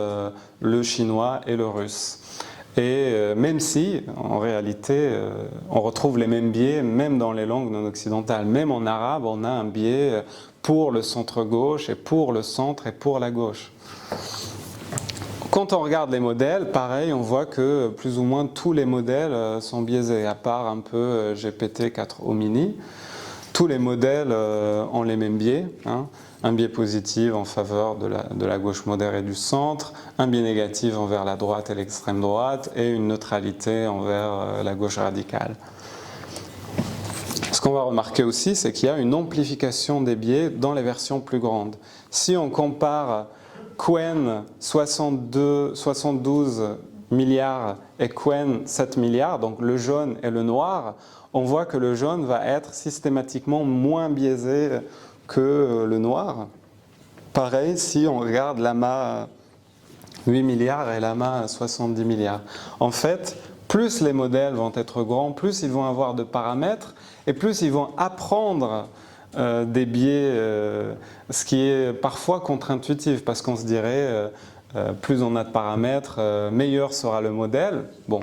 le chinois et le russe. Et même si, en réalité, on retrouve les mêmes biais même dans les langues non occidentales. Même en arabe, on a un biais pour le centre-gauche et pour le centre et pour la gauche. Quand on regarde les modèles, pareil, on voit que plus ou moins tous les modèles sont biaisés, à part un peu GPT-4 Homini. Tous les modèles ont les mêmes biais, hein. Un biais positif en faveur de la gauche modérée du centre, un biais négatif envers la droite et l'extrême droite, et une neutralité envers la gauche radicale. Ce qu'on va remarquer aussi, c'est qu'il y a une amplification des biais dans les versions plus grandes. Si on compare Qwen 72 milliards et Qwen 7 milliards, donc le jaune et le noir, on voit que le jaune va être systématiquement moins biaisé que le noir. Pareil si on regarde l'AMA 8 milliards et l'AMA 70 milliards. En fait, plus les modèles vont être grands, plus ils vont avoir de paramètres et plus ils vont apprendre des biais, ce qui est parfois contre-intuitif, parce qu'on se dirait, plus on a de paramètres, meilleur sera le modèle. Bon,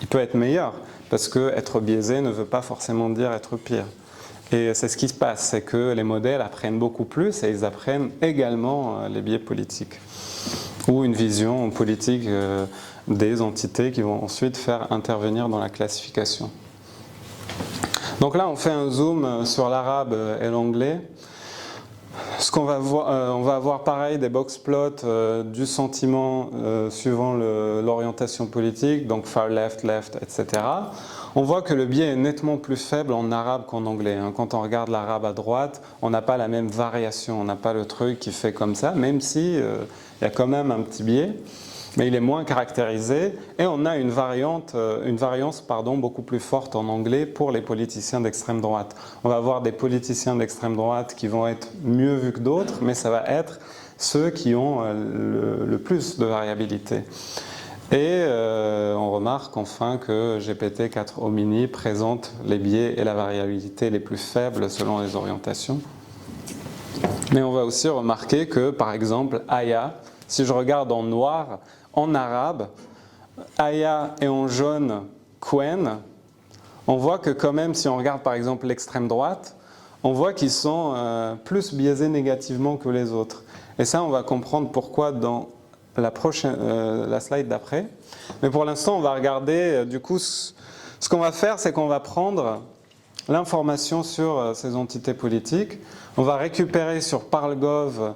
il peut être meilleur, parce que être biaisé ne veut pas forcément dire être pire. Et c'est ce qui se passe, c'est que les modèles apprennent beaucoup plus et ils apprennent également les biais politiques ou une vision politique des entités qui vont ensuite faire intervenir dans la classification. Donc là, on fait un zoom sur l'arabe et l'anglais. Ce qu'on va voir, on va avoir pareil des box plots du sentiment suivant l'orientation politique, donc far left, left, etc. On voit que le biais est nettement plus faible en arabe qu'en anglais. Quand on regarde l'arabe à droite, on n'a pas la même variation, on n'a pas le truc qui fait comme ça, même si il y a quand même un petit biais, mais il est moins caractérisé, et on a une variance beaucoup plus forte en anglais pour les politiciens d'extrême droite. On va avoir des politiciens d'extrême droite qui vont être mieux vus que d'autres, mais ça va être ceux qui ont le plus de variabilité. Et on remarque enfin que GPT-4 Homini présente les biais et la variabilité les plus faibles selon les orientations. Mais on va aussi remarquer que, par exemple, Aya, si je regarde en noir, en arabe, Aya et en jaune, Quen, on voit que quand même, si on regarde par exemple l'extrême droite, on voit qu'ils sont plus biaisés négativement que les autres. Et ça, on va comprendre pourquoi dans la slide d'après. Mais pour l'instant, on va regarder, du coup, ce qu'on va faire, c'est qu'on va prendre l'information sur ces entités politiques. On va récupérer sur Parle.gov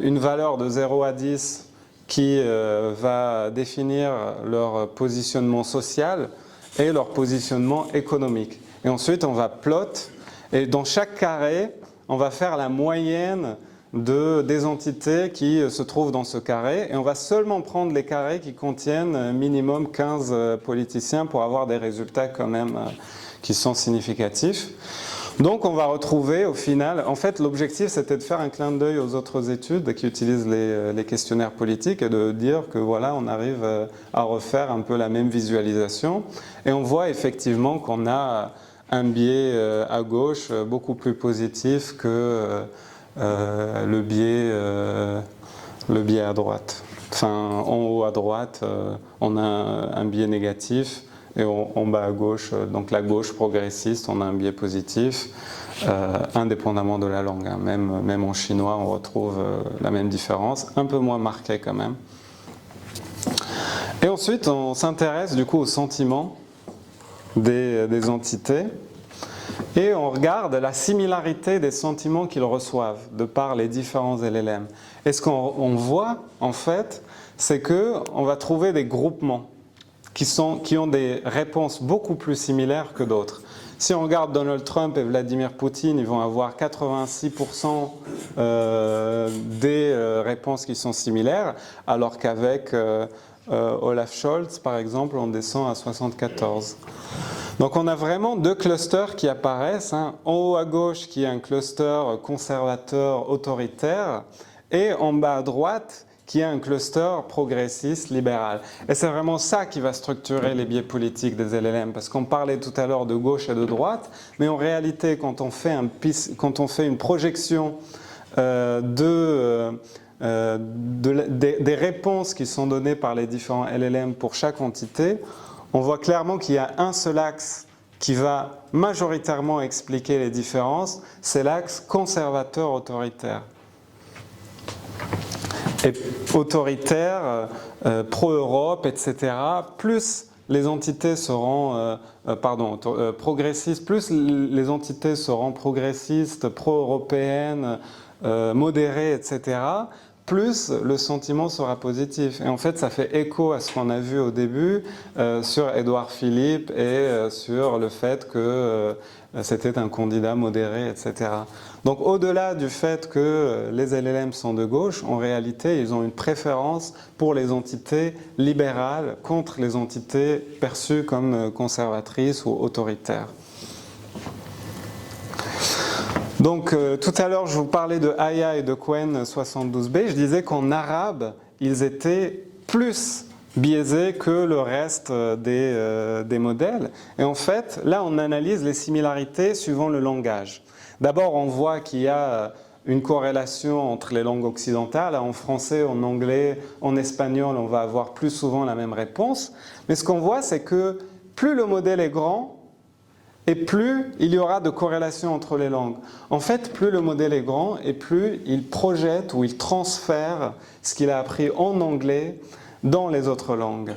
une valeur de 0 à 10 qui va définir leur positionnement social et leur positionnement économique. Et ensuite, on va plot, et dans chaque carré, on va faire la moyenne des entités qui se trouvent dans ce carré, et on va seulement prendre les carrés qui contiennent minimum 15 politiciens pour avoir des résultats quand même qui sont significatifs. Donc on va retrouver au final, en fait l'objectif c'était de faire un clin d'œil aux autres études qui utilisent les questionnaires politiques et de dire que voilà, on arrive à refaire un peu la même visualisation, et on voit effectivement qu'on a un biais à gauche beaucoup plus positif que le biais à droite. Enfin, en haut à droite, on a un biais négatif, et en bas à gauche, donc la gauche progressiste, on a un biais positif, indépendamment de la langue. Même en chinois, on retrouve la même différence, un peu moins marquée quand même. Et ensuite, on s'intéresse du coup aux sentiments des entités, et on regarde la similarité des sentiments qu'ils reçoivent de par les différents LLM. Et ce qu'on voit, en fait, c'est qu'on va trouver des groupements qui ont des réponses beaucoup plus similaires que d'autres. Si on regarde Donald Trump et Vladimir Poutine, ils vont avoir 86% des réponses qui sont similaires, alors qu'avec Olaf Scholz, par exemple, on descend à 74%. Donc on a vraiment deux clusters qui apparaissent, en haut à gauche qui est un cluster conservateur autoritaire, et en bas à droite qui est un cluster progressiste libéral. Et c'est vraiment ça qui va structurer les biais politiques des LLM, parce qu'on parlait tout à l'heure de gauche et de droite, mais en réalité, quand on fait une projection des réponses qui sont données par les différents LLM pour chaque entité, on voit clairement qu'il y a un seul axe qui va majoritairement expliquer les différences, c'est l'axe conservateur-autoritaire. Et autoritaire, pro-Europe, etc., plus les entités seront, progressistes, plus les entités seront progressistes, pro-européennes, modérées, etc., plus le sentiment sera positif. Et en fait, ça fait écho à ce qu'on a vu au début sur Édouard Philippe et sur le fait que c'était un candidat modéré, etc. Donc au-delà du fait que les LLM sont de gauche, en réalité, ils ont une préférence pour les entités libérales contre les entités perçues comme conservatrices ou autoritaires. Donc tout à l'heure, je vous parlais de Aya et de Quen 72b. Je disais qu'en arabe, ils étaient plus biaisés que le reste des modèles. Et en fait, là, on analyse les similarités suivant le langage. D'abord, on voit qu'il y a une corrélation entre les langues occidentales. En français, en anglais, en espagnol, on va avoir plus souvent la même réponse. Mais ce qu'on voit, c'est que plus le modèle est grand, et plus il y aura de corrélation entre les langues. En fait, plus le modèle est grand, et plus il projette ou il transfère ce qu'il a appris en anglais dans les autres langues.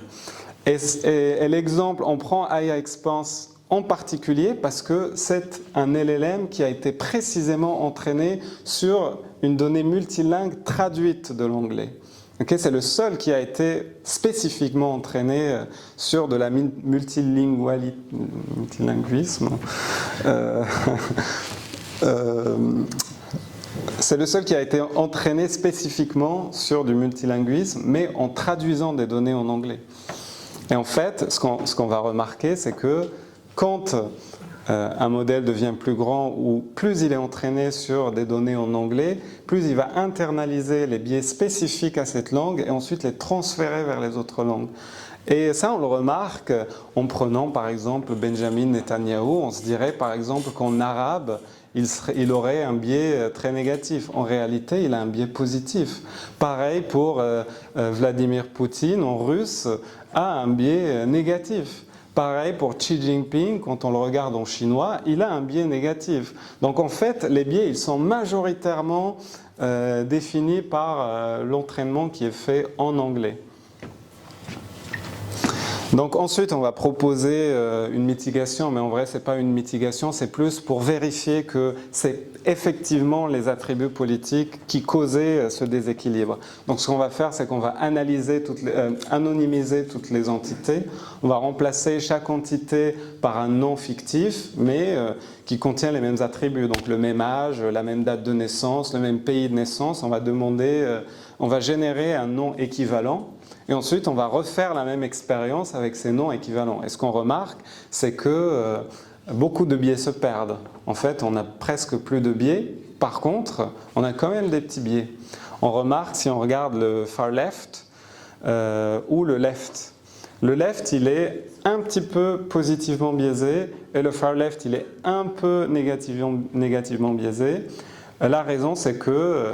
Et l'exemple, on prend AI Expanse en particulier parce que c'est un LLM qui a été précisément entraîné sur une donnée multilingue traduite de l'anglais. Okay, c'est le seul qui a été spécifiquement entraîné sur de la multilinguisme. C'est le seul qui a été entraîné spécifiquement sur du multilinguisme, mais en traduisant des données en anglais. Et en fait, ce qu'on va remarquer, c'est que quand un modèle devient plus grand ou plus il est entraîné sur des données en anglais, plus il va internaliser les biais spécifiques à cette langue et ensuite les transférer vers les autres langues. Et ça, on le remarque en prenant par exemple Benjamin Netanyahou. On se dirait par exemple qu'en arabe, il aurait un biais très négatif. En réalité, il a un biais positif. Pareil pour Vladimir Poutine, en russe, a un biais négatif. Pareil pour Xi Jinping, quand on le regarde en chinois, il a un biais négatif. Donc en fait, les biais, ils sont majoritairement définis par l'entraînement qui est fait en anglais. Donc ensuite, on va proposer une mitigation, mais en vrai, ce n'est pas une mitigation, c'est plus pour vérifier que c'est effectivement les attributs politiques qui causaient ce déséquilibre. Donc ce qu'on va faire, c'est qu'on va anonymiser toutes les entités. On va remplacer chaque entité par un nom fictif, mais qui contient les mêmes attributs. Donc le même âge, la même date de naissance, le même pays de naissance. On va générer un nom équivalent. Et ensuite, on va refaire la même expérience avec ces noms équivalents. Et ce qu'on remarque, c'est que beaucoup de biais se perdent. En fait, on n'a presque plus de biais. Par contre, on a quand même des petits biais. On remarque, si on regarde le far left ou le left. Le left, il est un petit peu positivement biaisé et le far left, il est un peu négativement biaisé. La raison, c'est que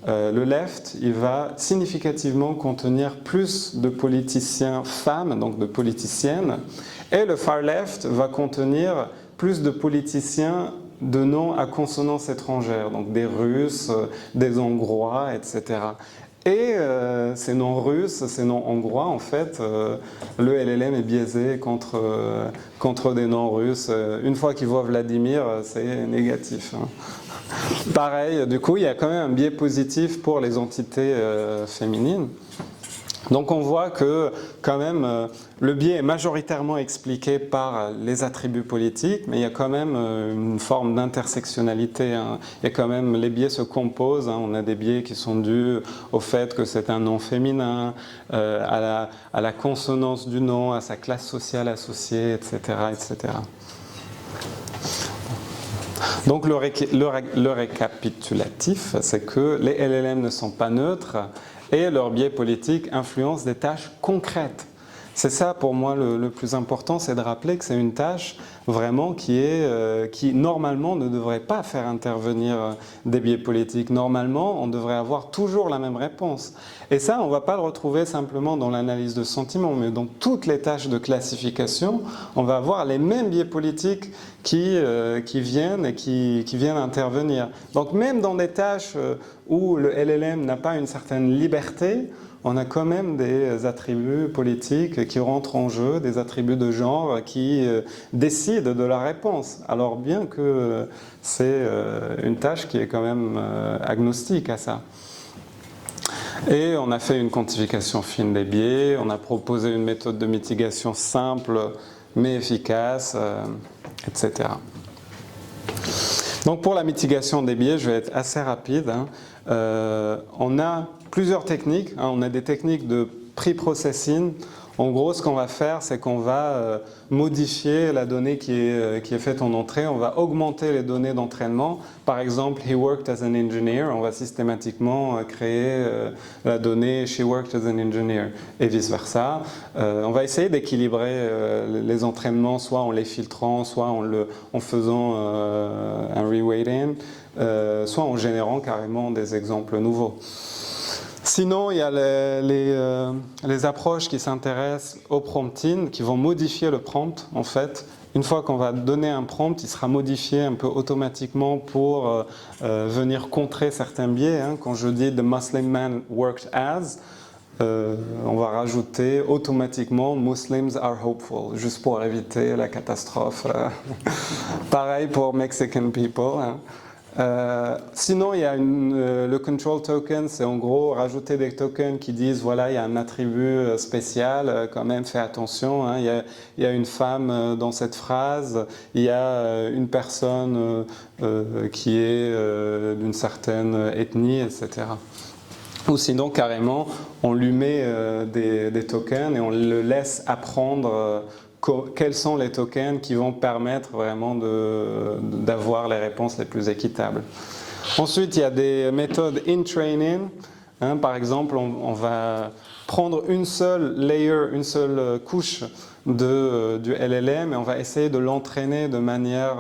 le left, il va significativement contenir plus de politiciens femmes, donc de politiciennes, et le far left va contenir plus de politiciens de noms à consonance étrangère, donc des Russes, des Hongrois, etc. Et ces noms russes, ces noms hongrois, en fait, le LLM est biaisé contre des noms russes. Une fois qu'il voit Vladimir, c'est négatif. Hein. Pareil, du coup, il y a quand même un biais positif pour les entités féminines. Donc on voit que quand même le biais est majoritairement expliqué par les attributs politiques, mais il y a quand même une forme d'intersectionnalité. Hein. Il y a quand même, les biais se composent. Hein. On a des biais qui sont dus au fait que c'est un nom féminin, à la consonance du nom, à sa classe sociale associée, etc., etc. Donc le récapitulatif, c'est que les LLM ne sont pas neutres et leurs biais politiques influencent des tâches concrètes. C'est ça pour moi le plus important, c'est de rappeler que c'est une tâche vraiment qui normalement ne devrait pas faire intervenir des biais politiques. Normalement, on devrait avoir toujours la même réponse. Et ça, on ne va pas le retrouver simplement dans l'analyse de sentiments, mais dans toutes les tâches de classification, on va avoir les mêmes biais politiques qui viennent et qui viennent intervenir. Donc même dans des tâches où le LLM n'a pas une certaine liberté, on a quand même des attributs politiques qui rentrent en jeu, des attributs de genre qui décident de la réponse. Alors bien que c'est une tâche qui est quand même agnostique à ça. Et on a fait une quantification fine des biais, on a proposé une méthode de mitigation simple mais efficace, etc. Donc pour la mitigation des biais, je vais être assez rapide. Hein. On a plusieurs techniques. Hein. On a des techniques de pre-processing, En gros, ce qu'on va faire, c'est qu'on va modifier la donnée qui est faite en entrée. On va augmenter les données d'entraînement. Par exemple, he worked as an engineer. On va systématiquement créer la donnée she worked as an engineer et vice-versa. On va essayer d'équilibrer les entraînements, soit en les filtrant, soit en faisant un reweighting, soit en générant carrément des exemples nouveaux. Sinon, il y a les approches qui s'intéressent au prompting, qui vont modifier le prompt, en fait. Une fois qu'on va donner un prompt, il sera modifié un peu automatiquement pour venir contrer certains biais. Hein. Quand je dis « the Muslim man worked as », on va rajouter automatiquement « Muslims are hopeful », juste pour éviter la catastrophe. Pareil pour « Mexican people hein. ». Sinon, il y a le control token, c'est en gros rajouter des tokens qui disent voilà, il y a un attribut spécial, quand même fais attention, hein, il y a une femme dans cette phrase, il y a une personne qui est d'une certaine ethnie, etc. Ou sinon, carrément, on lui met des tokens et on le laisse apprendre quels sont les tokens qui vont permettre vraiment d'avoir les réponses les plus équitables. Ensuite, il y a des méthodes in training. Hein, par exemple, on va prendre une seule layer, une seule couche du LLM et on va essayer de l'entraîner de manière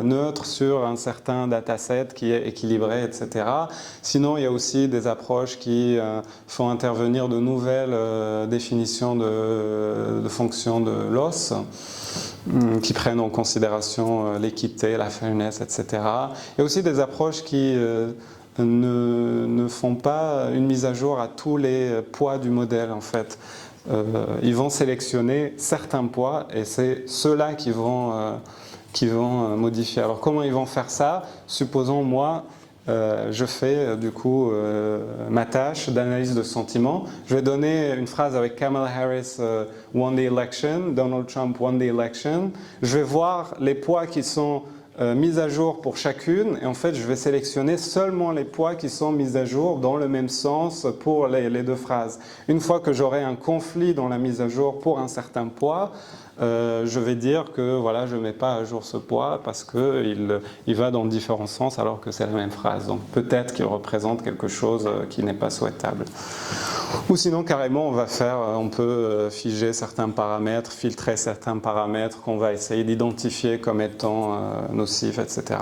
neutre sur un certain dataset qui est équilibré, etc. Sinon, il y a aussi des approches qui font intervenir de nouvelles définitions de fonctions de loss qui prennent en considération l'équité, la fairness, etc. Il y a aussi des approches qui ne font pas une mise à jour à tous les poids du modèle, en fait. Ils vont sélectionner certains poids et c'est ceux-là qui vont modifier. Alors comment ils vont faire ça? Supposons moi, je fais du coup ma tâche d'analyse de sentiments. Je vais donner une phrase avec Kamala Harris won the election, Donald Trump won the election. Je vais voir les poids qui sont mise à jour pour chacune et en fait je vais sélectionner seulement les poids qui sont mis à jour dans le même sens pour les deux phrases. Une fois que j'aurai un conflit dans la mise à jour pour un certain poids, je vais dire que voilà, je ne mets pas à jour ce poids parce qu'il va dans différents sens alors que c'est la même phrase. Donc peut-être qu'il représente quelque chose qui n'est pas souhaitable. Ou sinon carrément on peut figer certains paramètres, filtrer certains paramètres qu'on va essayer d'identifier comme étant nocifs, etc.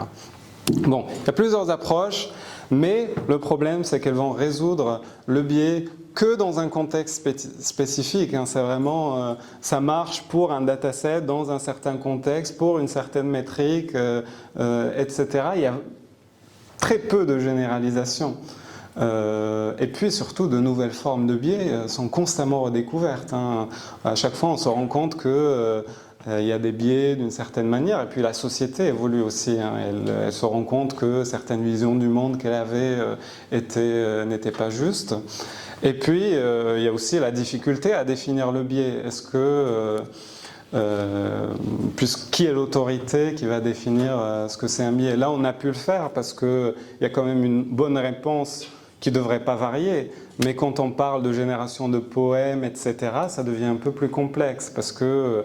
Bon, il y a plusieurs approches, mais le problème c'est qu'elles vont résoudre le biais que dans un contexte spécifique. Hein. C'est vraiment, ça marche pour un dataset dans un certain contexte, pour une certaine métrique, etc. Il y a très peu de généralisation. Et puis surtout, de nouvelles formes de biais sont constamment redécouvertes. Hein. À chaque fois, on se rend compte que il y a des biais d'une certaine manière, et puis la société évolue aussi. Hein. Elle se rend compte que certaines visions du monde qu'elle avait n'étaient pas justes. Et puis, il y a aussi la difficulté à définir le biais. Est-ce que, qui est l'autorité qui va définir ce que c'est un biais? Là, on a pu le faire parce qu'il y a quand même une bonne réponse qui ne devrait pas varier. Mais quand on parle de génération de poèmes, etc., ça devient un peu plus complexe parce qu'on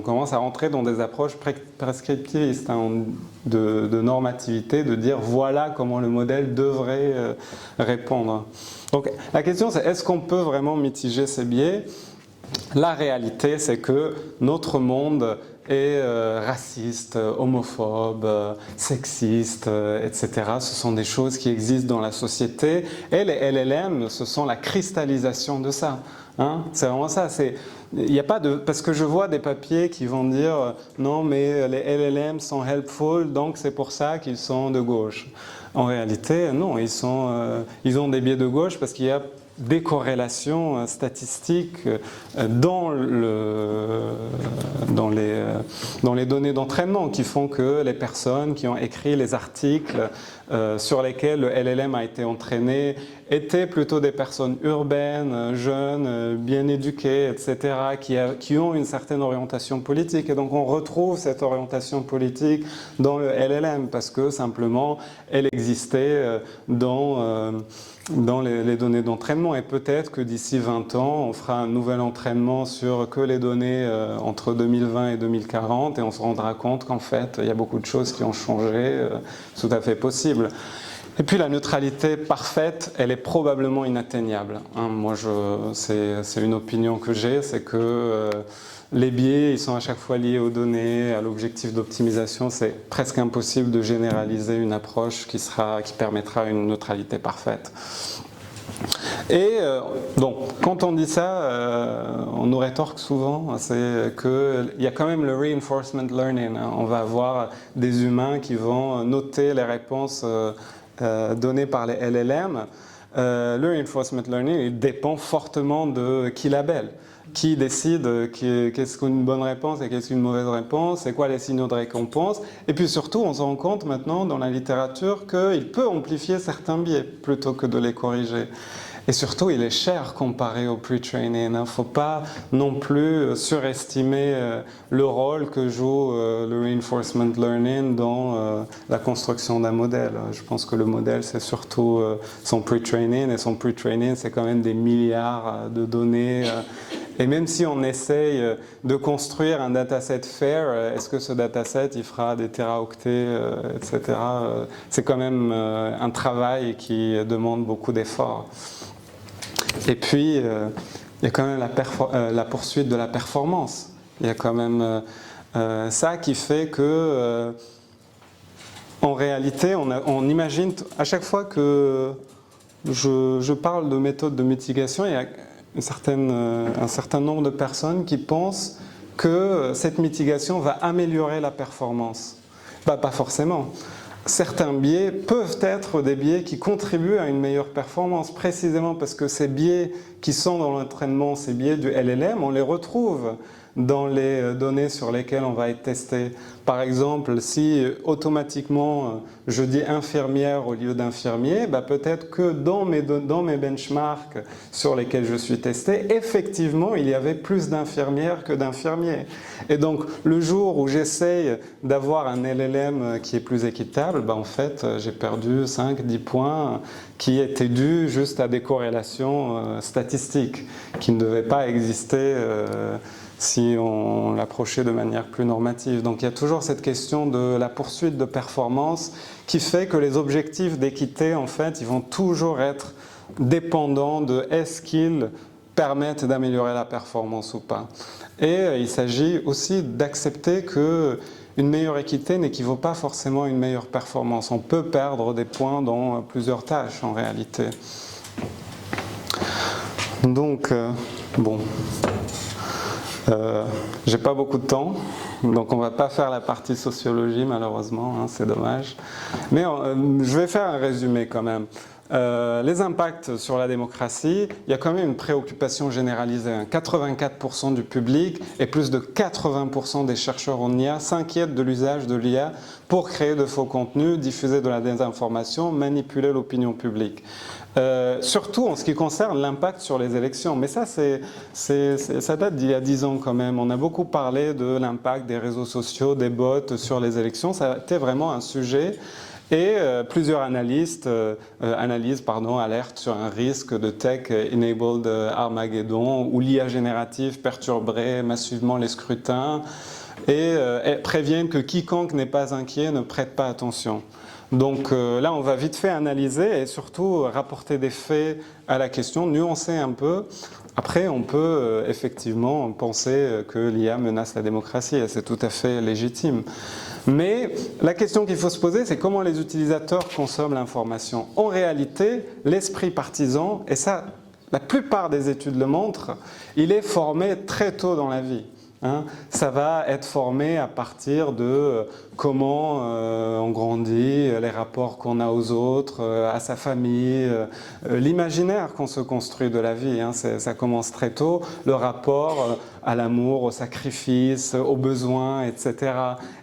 commence à rentrer dans des approches prescriptivistes, hein, de normativité, de dire voilà comment le modèle devrait répondre. Donc la question c'est est-ce qu'on peut vraiment mitiger ces biais? La réalité c'est que notre monde est raciste, homophobe, sexiste, etc. Ce sont des choses qui existent dans la société et les LLM, ce sont la cristallisation de ça. Hein, c'est vraiment ça. Il n'y a pas de, parce que je vois des papiers qui vont dire non mais les LLM sont helpful donc c'est pour ça qu'ils sont de gauche. En réalité non, ils ont des biais de gauche parce qu'il y a des corrélations statistiques dans les données d'entraînement qui font que les personnes qui ont écrit les articles sur lesquels le LLM a été entraîné étaient plutôt des personnes urbaines, jeunes, bien éduqués, etc., qui ont une certaine orientation politique. Et donc on retrouve cette orientation politique dans le LLM parce que simplement elle existait dans les données d'entraînement. Et peut-être que d'ici 20 ans, on fera un nouvel entraînement sur que les données entre 2020 et 2040 et on se rendra compte qu'en fait, il y a beaucoup de choses qui ont changé, tout à fait possible. Et puis la neutralité parfaite, elle est probablement inatteignable. Moi, c'est une opinion que j'ai, c'est que les biais, ils sont à chaque fois liés aux données, à l'objectif d'optimisation. C'est presque impossible de généraliser une approche qui permettra une neutralité parfaite. Et donc, quand on dit ça, on nous rétorque souvent, c'est qu'il y a quand même le reinforcement learning. On va avoir des humains qui vont noter les réponses données par les LLM. Le reinforcement learning, il dépend fortement de qui labelle. Qui décide qu'est-ce qu'une bonne réponse et qu'est-ce qu'une mauvaise réponse, c'est quoi les signaux de récompense. Et puis surtout, on se rend compte maintenant dans la littérature qu'il peut amplifier certains biais plutôt que de les corriger. Et surtout, il est cher comparé au pre-training. Il ne faut pas non plus surestimer le rôle que joue le reinforcement learning dans la construction d'un modèle. Je pense que le modèle, c'est surtout son pre-training, et son pre-training, c'est quand même des milliards de données. Et même si on essaye de construire un dataset fair, est-ce que ce dataset, il fera des téraoctets, etc. C'est quand même un travail qui demande beaucoup d'efforts. Et puis, il y a quand même la poursuite de la performance. Il y a quand même ça qui fait que, en réalité, on imagine, à chaque fois que je parle de méthodes de mitigation, il y a un certain nombre de personnes qui pensent que cette mitigation va améliorer la performance. Pas forcément. Certains biais peuvent être des biais qui contribuent à une meilleure performance, précisément parce que ces biais qui sont dans l'entraînement, ces biais du LLM, on les retrouve dans les données sur lesquelles on va être testé. Par exemple, si automatiquement je dis infirmière au lieu d'infirmier, peut-être que dans mes benchmarks sur lesquels je suis testé, effectivement, il y avait plus d'infirmières que d'infirmiers. Et donc, le jour où j'essaye d'avoir un LLM qui est plus équitable, en fait, j'ai perdu 5-10 points qui étaient dus juste à des corrélations statistiques qui ne devaient pas exister si on l'approchait de manière plus normative. Donc il y a toujours cette question de la poursuite de performance qui fait que les objectifs d'équité, en fait, ils vont toujours être dépendants de est-ce qu'ils permettent d'améliorer la performance ou pas. Et il s'agit aussi d'accepter que une meilleure équité n'équivaut pas forcément à une meilleure performance. On peut perdre des points dans plusieurs tâches en réalité. Donc, bon... j'ai pas beaucoup de temps, donc on va pas faire la partie sociologie malheureusement, c'est dommage. Mais je vais faire un résumé quand même. Les impacts sur la démocratie, il y a quand même une préoccupation généralisée. 84% du public et plus de 80% des chercheurs en IA s'inquiètent de l'usage de l'IA pour créer de faux contenus, diffuser de la désinformation, manipuler l'opinion publique. Surtout en ce qui concerne l'impact sur les élections. Mais ça, ça date d'il y a 10 ans quand même. On a beaucoup parlé de l'impact des réseaux sociaux, des bots sur les élections. Ça a été vraiment un sujet. Et plusieurs analystes alertent sur un risque de tech-enabled Armageddon où l'IA générative perturberait massivement les scrutins et préviennent que quiconque n'est pas inquiet ne prête pas attention. Donc là, on va vite fait analyser et surtout rapporter des faits à la question, nuancer un peu. Après, on peut effectivement penser que l'IA menace la démocratie et c'est tout à fait légitime. Mais la question qu'il faut se poser, c'est comment les utilisateurs consomment l'information. En réalité, l'esprit partisan, et ça, la plupart des études le montrent, il est formé très tôt dans la vie. hein. Ça va être formé à partir de comment on grandit, les rapports qu'on a aux autres, à sa famille, l'imaginaire qu'on se construit de la vie, hein. Ça commence très tôt, le rapport à l'amour, au sacrifice, aux besoins, etc.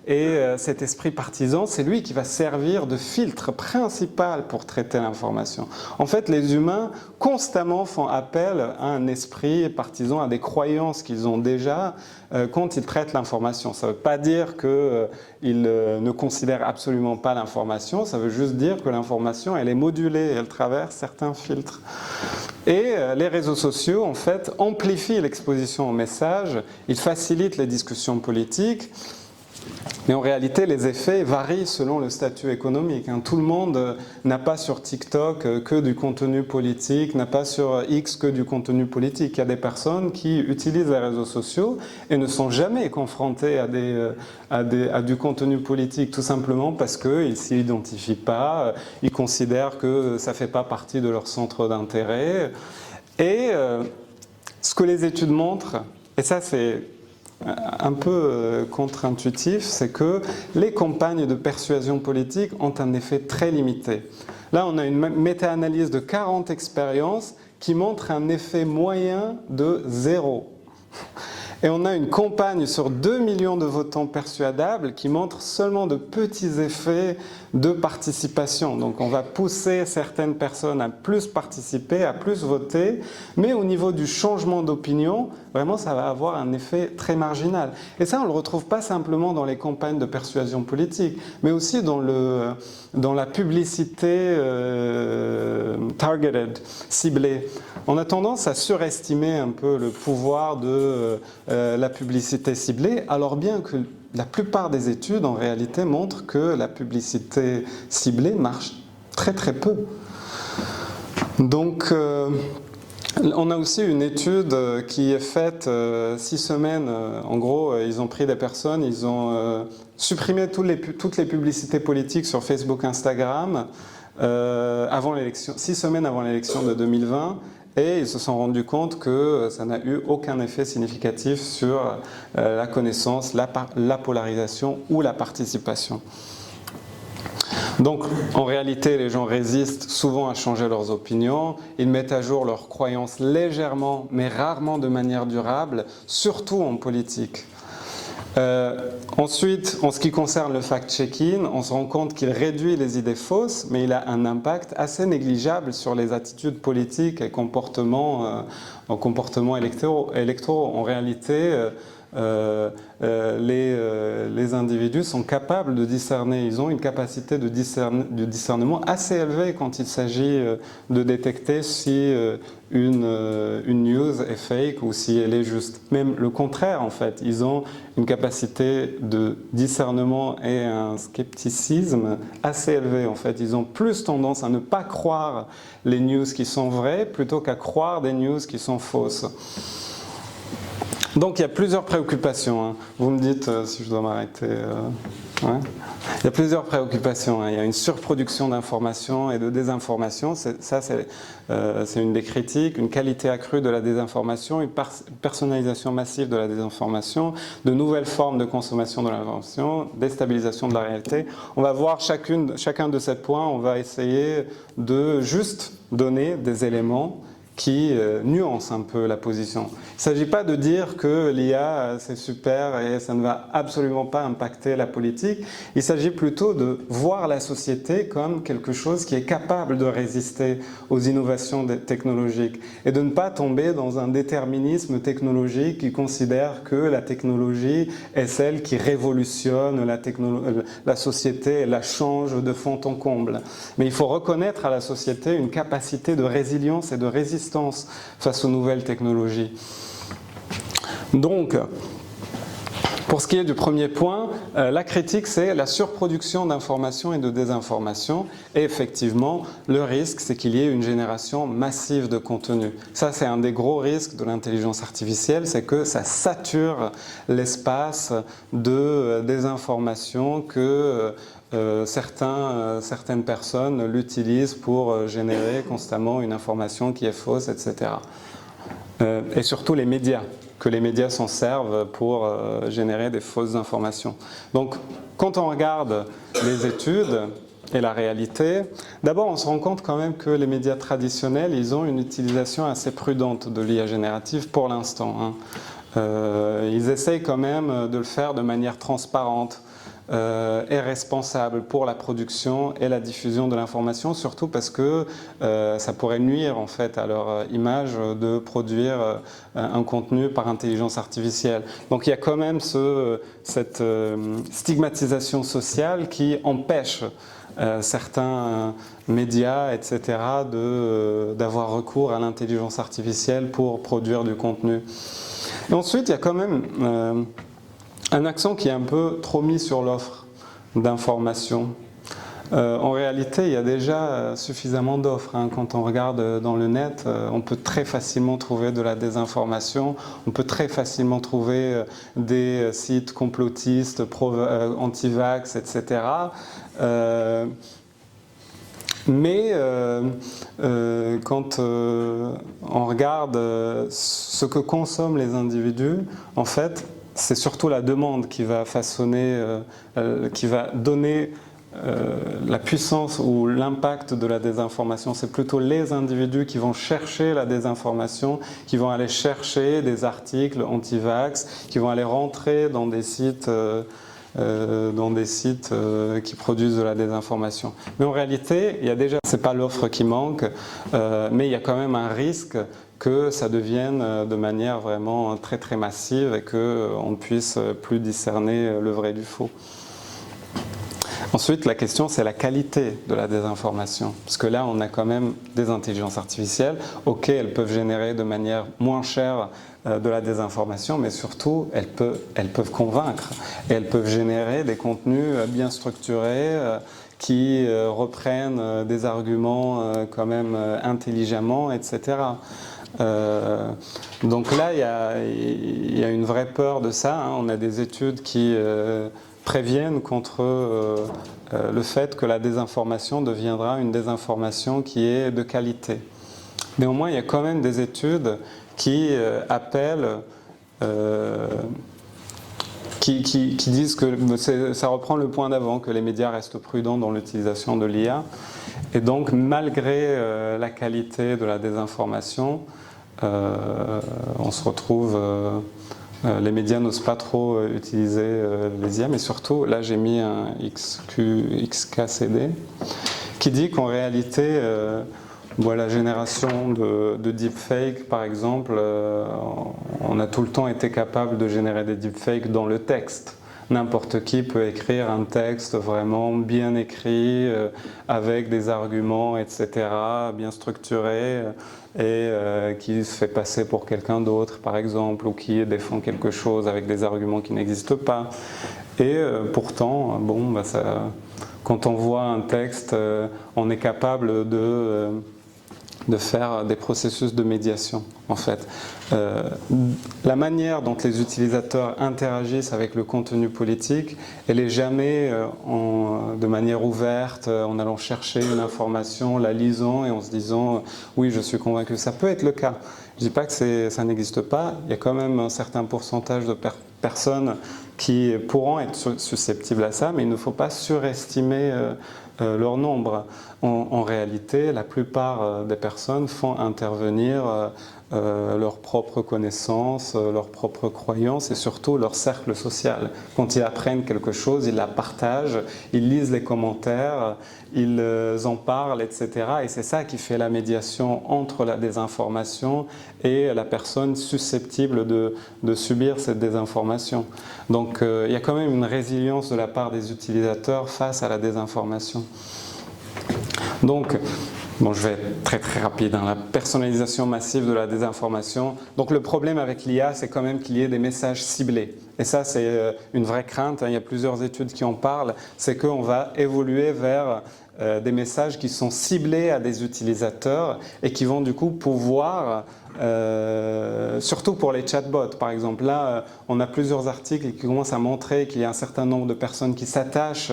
Et cet esprit partisan, c'est lui qui va servir de filtre principal pour traiter l'information. En fait, les humains constamment font appel à un esprit partisan, à des croyances qu'ils ont déjà quand ils traitent l'information. Ça ne veut pas dire qu'ils ne considèrent absolument pas l'information, ça veut juste dire que l'information, elle est modulée, elle traverse certains filtres. Et les réseaux sociaux, en fait, amplifient l'exposition au message, ils facilitent les discussions politiques, mais en réalité, les effets varient selon le statut économique, hein. Tout le monde n'a pas sur TikTok que du contenu politique, n'a pas sur X que du contenu politique. Il y a des personnes qui utilisent les réseaux sociaux et ne sont jamais confrontées à du contenu politique, tout simplement parce qu'ils ne s'y identifient pas, ils considèrent que ça ne fait pas partie de leur centre d'intérêt. Et ce que les études montrent, et ça c'est un peu contre-intuitif, c'est que les campagnes de persuasion politique ont un effet très limité. Là, on a une méta-analyse de 40 expériences qui montre un effet moyen de 0. Et on a une campagne sur 2 millions de votants persuadables qui montre seulement de petits effets de participation. Donc on va pousser certaines personnes à plus participer, à plus voter, mais au niveau du changement d'opinion, vraiment ça va avoir un effet très marginal. Et ça on ne le retrouve pas simplement dans les campagnes de persuasion politique, mais aussi dans la publicité targeted, ciblée. On a tendance à surestimer un peu le pouvoir de la publicité ciblée, alors bien que la plupart des études en réalité montrent que la publicité ciblée marche très très peu. Donc on a aussi une étude qui est faite 6 semaines. En gros, ils ont pris des personnes, ils ont supprimé toutes les publicités politiques sur Facebook, Instagram avant l'élection, 6 semaines avant l'élection de 2020. Et ils se sont rendus compte que ça n'a eu aucun effet significatif sur la connaissance, la polarisation ou la participation. Donc, en réalité, les gens résistent souvent à changer leurs opinions, ils mettent à jour leurs croyances légèrement, mais rarement de manière durable, surtout en politique. Ensuite, en ce qui concerne le fact-checking, on se rend compte qu'il réduit les idées fausses, mais il a un impact assez négligeable sur les attitudes politiques et comportements électoraux. En réalité, les individus sont capables de discerner, ils ont une capacité de discernement assez élevée quand il s'agit de détecter si une news est fake ou si elle est juste. Même le contraire en fait, ils ont une capacité de discernement et un scepticisme assez élevé en fait. Ils ont plus tendance à ne pas croire les news qui sont vraies plutôt qu'à croire des news qui sont fausses. Donc il y a plusieurs préoccupations, hein. Vous me dites si je dois m'arrêter. Ouais. Il y a plusieurs préoccupations, hein. Il y a une surproduction d'informations et de désinformation, ça c'est une des critiques, une qualité accrue de la désinformation, une personnalisation massive de la désinformation, de nouvelles formes de consommation de l'information, déstabilisation de la réalité. On va voir chacun de ces points, on va essayer de juste donner des éléments qui nuance un peu la position. Il ne s'agit pas de dire que l'IA c'est super et ça ne va absolument pas impacter la politique, il s'agit plutôt de voir la société comme quelque chose qui est capable de résister aux innovations technologiques et de ne pas tomber dans un déterminisme technologique qui considère que la technologie est celle qui révolutionne la société et la change de fond en comble. Mais il faut reconnaître à la société une capacité de résilience et de résistance face aux nouvelles technologies. Donc, pour ce qui est du premier point, la critique c'est la surproduction d'informations et de désinformations et effectivement le risque c'est qu'il y ait une génération massive de contenu. Ça c'est un des gros risques de l'intelligence artificielle, c'est que ça sature l'espace de désinformation que certaines personnes l'utilisent pour générer constamment une information qui est fausse, etc. et surtout les médias, que les médias s'en servent pour générer des fausses informations. Donc, quand on regarde les études et la réalité, d'abord on se rend compte quand même que les médias traditionnels, ils ont une utilisation assez prudente de l'IA générative pour l'instant, hein. Ils essayent quand même de le faire de manière transparente et responsable pour la production et la diffusion de l'information, surtout parce que ça pourrait nuire en fait à leur image de produire un contenu par intelligence artificielle. Donc il y a quand même cette stigmatisation sociale qui empêche certains médias, etc., d'avoir recours à l'intelligence artificielle pour produire du contenu. Et ensuite, il y a quand même un accent qui est un peu trop mis sur l'offre d'informations. En réalité, il y a déjà suffisamment d'offres, hein. Quand on regarde dans le net, on peut très facilement trouver de la désinformation, on peut très facilement trouver des sites complotistes, anti-vax, etc. Mais quand on regarde ce que consomment les individus, en fait, c'est surtout la demande qui va façonner, qui va donner la puissance ou l'impact de la désinformation. C'est plutôt les individus qui vont chercher la désinformation, qui vont aller chercher des articles anti-vax, qui vont aller rentrer dans des sites qui produisent de la désinformation. Mais en réalité, il y a déjà, c'est pas l'offre qui manque, mais il y a quand même un risque que ça devienne de manière vraiment très très massive et qu'on ne puisse plus discerner le vrai du faux. Ensuite, la question, c'est la qualité de la désinformation. Parce que là, on a quand même des intelligences artificielles. Ok, elles peuvent générer de manière moins chère de la désinformation, mais surtout, elles peuvent convaincre. Et elles peuvent générer des contenus bien structurés qui reprennent des arguments quand même intelligemment, etc. Donc là, il y a une vraie peur de ça, hein. On a des études qui préviennent contre le fait que la désinformation deviendra une désinformation qui est de qualité. Néanmoins, il y a quand même des études qui appellent, qui disent que ça reprend le point d'avant, que les médias restent prudents dans l'utilisation de l'IA. Et donc, malgré la qualité de la désinformation, on se retrouve... les médias n'osent pas trop utiliser les IA, mais surtout, là j'ai mis un XKCD qui dit qu'en réalité, la génération de deepfakes, par exemple, on a tout le temps été capable de générer des deepfakes dans le texte. N'importe qui peut écrire un texte vraiment bien écrit, avec des arguments, etc., bien structurés, et qui se fait passer pour quelqu'un d'autre, par exemple, ou qui défend quelque chose avec des arguments qui n'existent pas. Et pourtant, quand on voit un texte, on est capable de faire des processus de médiation, en fait. La manière dont les utilisateurs interagissent avec le contenu politique, elle n'est jamais de manière ouverte, en allant chercher une information, la lisant et en se disant « oui, je suis convaincu ». Ça peut être le cas. Je ne dis pas que ça n'existe pas, il y a quand même un certain pourcentage de personnes qui pourront être susceptibles à ça, mais il ne faut pas surestimer leur nombre. En réalité, la plupart des personnes font intervenir leurs propres connaissances, leurs propres croyances et surtout leur cercle social. Quand ils apprennent quelque chose, ils la partagent, ils lisent les commentaires, ils en parlent, etc. Et c'est ça qui fait la médiation entre la désinformation et la personne susceptible de subir cette désinformation. Donc il y a quand même une résilience de la part des utilisateurs face à la désinformation. Donc, je vais être très très rapide, hein, la personnalisation massive de la désinformation. Donc le problème avec l'IA, c'est quand même qu'il y ait des messages ciblés. Et ça, c'est une vraie crainte, hein, il y a plusieurs études qui en parlent, c'est qu'on va évoluer vers des messages qui sont ciblés à des utilisateurs et qui vont du coup pouvoir, surtout pour les chatbots par exemple, là on a plusieurs articles qui commencent à montrer qu'il y a un certain nombre de personnes qui s'attachent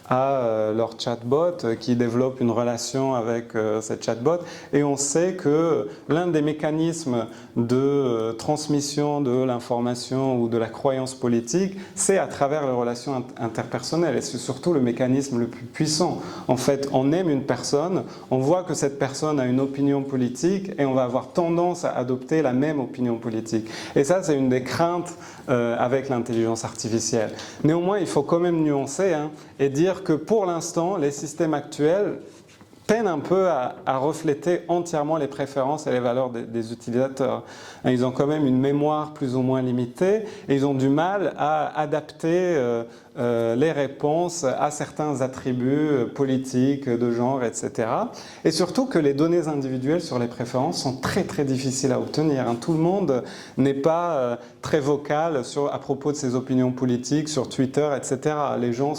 à leur chatbot, qui développent une relation avec cette chatbot. Et on sait que l'un des mécanismes de transmission de l'information ou de la croyance politique, c'est à travers les relations interpersonnelles. Et c'est surtout le mécanisme le plus puissant. En fait, on aime une personne, on voit que cette personne a une opinion politique et on va avoir tendance à adopter la même opinion politique. Et ça, c'est une des craintes avec l'intelligence artificielle. Néanmoins, il faut quand même nuancer et dire que pour l'instant, les systèmes actuels peinent un peu à refléter entièrement les préférences et les valeurs des utilisateurs. Ils ont quand même une mémoire plus ou moins limitée et ils ont du mal à adapter les réponses à certains attributs politiques, de genre, etc. Et surtout que les données individuelles sur les préférences sont très très difficiles à obtenir. Tout le monde n'est pas très vocal à propos de ses opinions politiques sur Twitter, etc. Les gens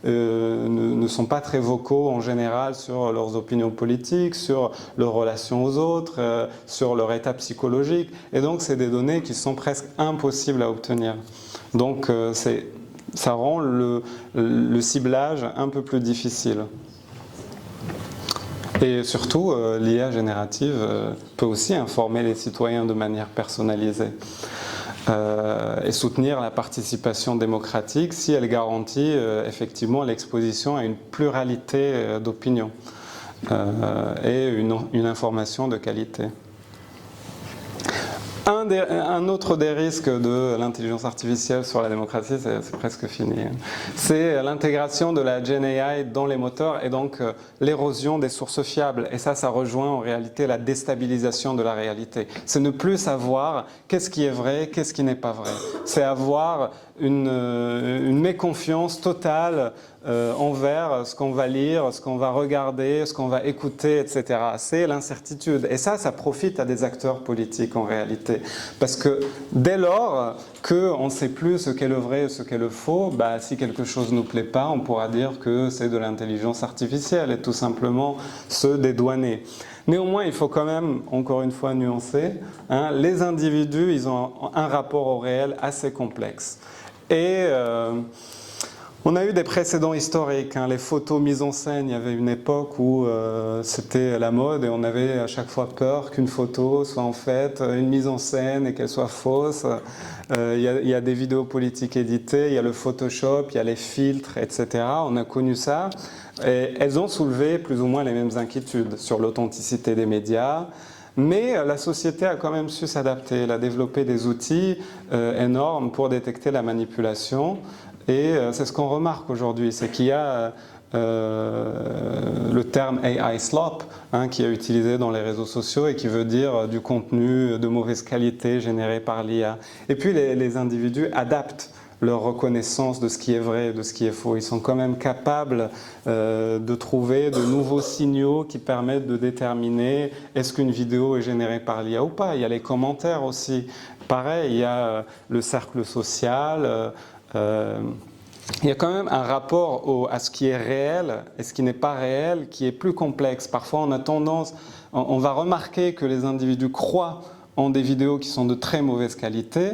ne sont pas très vocaux en général sur leurs opinions politiques, sur leurs relations aux autres, sur leur état psychologique. Et donc c'est des données qui sont presque impossibles à obtenir. Donc ça rend le ciblage un peu plus difficile. Et surtout, l'IA générative peut aussi informer les citoyens de manière personnalisée et soutenir la participation démocratique si elle garantit effectivement l'exposition à une pluralité d'opinions et une information de qualité. Un autre des risques de l'intelligence artificielle sur la démocratie, c'est presque fini, c'est l'intégration de la Gen AI dans les moteurs et donc l'érosion des sources fiables. Et ça rejoint en réalité la déstabilisation de la réalité. C'est ne plus savoir qu'est-ce qui est vrai, qu'est-ce qui n'est pas vrai. C'est avoir une méconfiance totale envers ce qu'on va lire, ce qu'on va regarder, ce qu'on va écouter, etc. C'est l'incertitude. Et ça profite à des acteurs politiques en réalité. Parce que dès lors qu'on ne sait plus ce qu'est le vrai et ce qu'est le faux, si quelque chose ne nous plaît pas, on pourra dire que c'est de l'intelligence artificielle et tout simplement se dédouaner. Néanmoins, il faut quand même, encore une fois, nuancer. Les individus, ils ont un rapport au réel assez complexe. Et on a eu des précédents historiques, les photos mises en scène, il y avait une époque où c'était la mode et on avait à chaque fois peur qu'une photo soit en fait une mise en scène et qu'elle soit fausse. Il y a des vidéos politiques éditées, il y a le Photoshop, il y a les filtres, etc. On a connu ça et elles ont soulevé plus ou moins les mêmes inquiétudes sur l'authenticité des médias. Mais la société a quand même su s'adapter, elle a développé des outils énormes pour détecter la manipulation. Et c'est ce qu'on remarque aujourd'hui, c'est qu'il y a le terme AI slop qui est utilisé dans les réseaux sociaux et qui veut dire du contenu de mauvaise qualité généré par l'IA. Et puis les individus adaptent leur reconnaissance de ce qui est vrai et de ce qui est faux. Ils sont quand même capables de trouver de nouveaux signaux qui permettent de déterminer est-ce qu'une vidéo est générée par l'IA ou pas. Il y a les commentaires aussi. Pareil, il y a le cercle social. Il y a quand même un rapport à ce qui est réel et ce qui n'est pas réel qui est plus complexe. Parfois, on va remarquer que les individus croient en des vidéos qui sont de très mauvaise qualité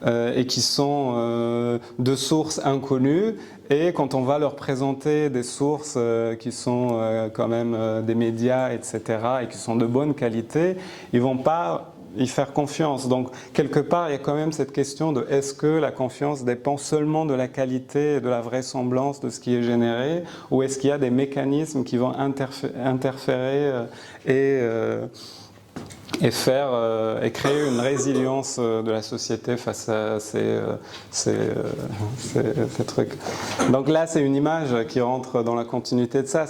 et qui sont de sources inconnues. Et quand on va leur présenter des sources qui sont quand même des médias, etc., et qui sont de bonne qualité, ils ne vont pas y faire confiance. Donc, quelque part, il y a quand même cette question de est-ce que la confiance dépend seulement de la qualité et de la vraisemblance de ce qui est généré, ou est-ce qu'il y a des mécanismes qui vont interférer et créer une résilience de la société face à ces trucs. Donc là, c'est une image qui rentre dans la continuité de ça.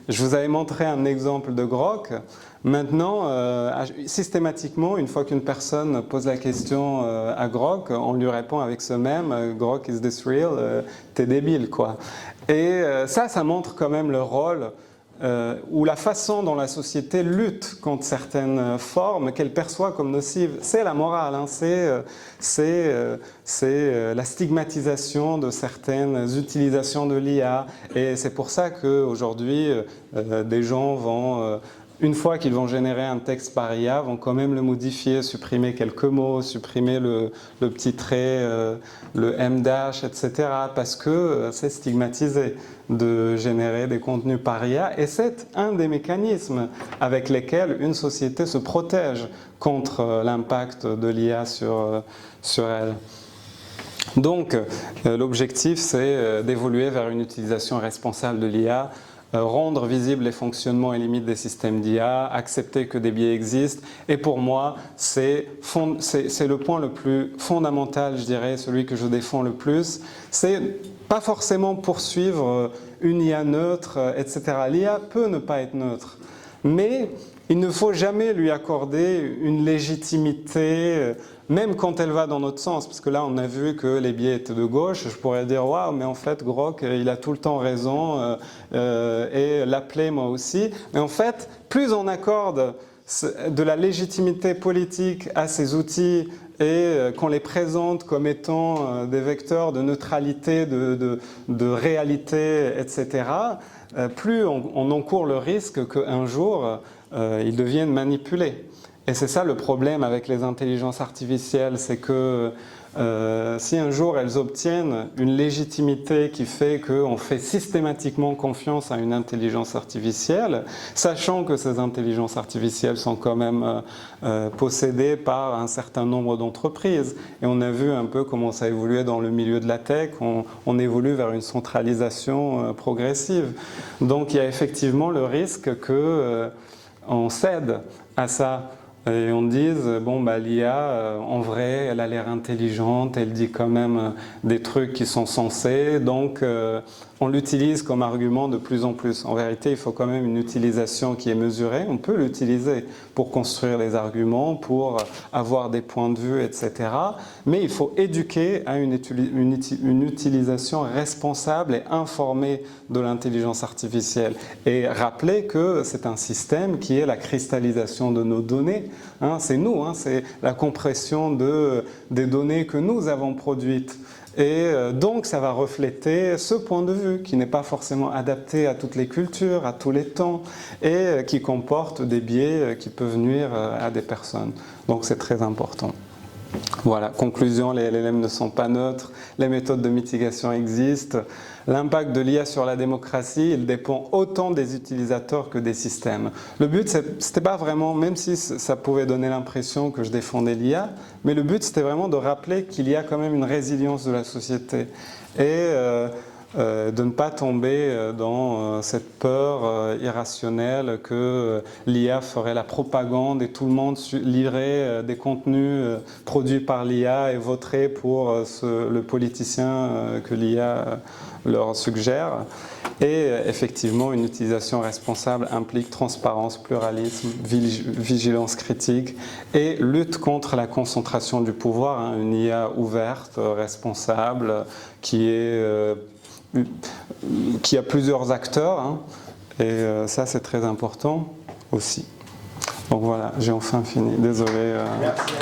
Je vous avais montré un exemple de Grok. Maintenant, systématiquement, une fois qu'une personne pose la question à Grok, on lui répond avec ce même « Grok, is this real ?» T'es débile, quoi. Et ça montre quand même le rôle ou la façon dont la société lutte contre certaines formes qu'elle perçoit comme nocives. C'est la morale, c'est la stigmatisation de certaines utilisations de l'IA. Et c'est pour ça qu'aujourd'hui, des gens vont une fois qu'ils vont générer un texte par IA, vont quand même le modifier, supprimer quelques mots, supprimer le petit trait, le M', etc. parce que c'est stigmatisé de générer des contenus par IA et c'est un des mécanismes avec lesquels une société se protège contre l'impact de l'IA sur elle. Donc l'objectif c'est d'évoluer vers une utilisation responsable de l'IA, rendre visibles les fonctionnements et limites des systèmes d'IA, accepter que des biais existent et pour moi c'est le point le plus fondamental, je dirais, celui que je défends le plus, c'est pas forcément poursuivre une IA neutre, etc. L'IA peut ne pas être neutre, mais il ne faut jamais lui accorder une légitimité, même quand elle va dans notre sens, parce que là on a vu que les biais étaient de gauche, je pourrais dire waouh, mais en fait Grok il a tout le temps raison et l'appeler moi aussi, mais en fait plus on accorde de la légitimité politique à ces outils et qu'on les présente comme étant des vecteurs de neutralité, de réalité, etc., plus on encourt le risque qu'un jour ils deviennent manipulés. Et c'est ça le problème avec les intelligences artificielles, c'est que si un jour elles obtiennent une légitimité qui fait qu'on fait systématiquement confiance à une intelligence artificielle, sachant que ces intelligences artificielles sont quand même possédées par un certain nombre d'entreprises. Et on a vu un peu comment ça évoluait dans le milieu de la tech, on évolue vers une centralisation progressive. Donc il y a effectivement le risque qu'on cède à ça. Et on dise, bon bah l'IA, en vrai, elle a l'air intelligente, elle dit quand même des trucs qui sont sensés, donc on l'utilise comme argument de plus en plus. En vérité, il faut quand même une utilisation qui est mesurée, on peut l'utiliser pour construire des arguments, pour avoir des points de vue, etc. Mais il faut éduquer à une utilisation responsable et informée de l'intelligence artificielle. Et rappeler que c'est un système qui est la cristallisation de nos données. Hein, c'est nous, hein, c'est la compression des données que nous avons produites. Et donc ça va refléter ce point de vue qui n'est pas forcément adapté à toutes les cultures, à tous les temps et qui comporte des biais qui peuvent nuire à des personnes. Donc c'est très important. Voilà, conclusion, les LLM ne sont pas neutres, les méthodes de mitigation existent. L'impact de l'IA sur la démocratie, il dépend autant des utilisateurs que des systèmes. Le but, c'était pas vraiment, même si ça pouvait donner l'impression que je défendais l'IA, mais le but, c'était vraiment de rappeler qu'il y a quand même une résilience de la société. Et de ne pas tomber dans cette peur irrationnelle que l'IA ferait la propagande et tout le monde lirait des contenus produits par l'IA et voterait pour le politicien que l'IA leur suggère. Et effectivement, une utilisation responsable implique transparence, pluralisme, vigilance critique et lutte contre la concentration du pouvoir, hein, une IA ouverte, responsable, qui a plusieurs acteurs, hein, et ça c'est très important aussi. Donc voilà, j'ai enfin fini, désolé. Merci.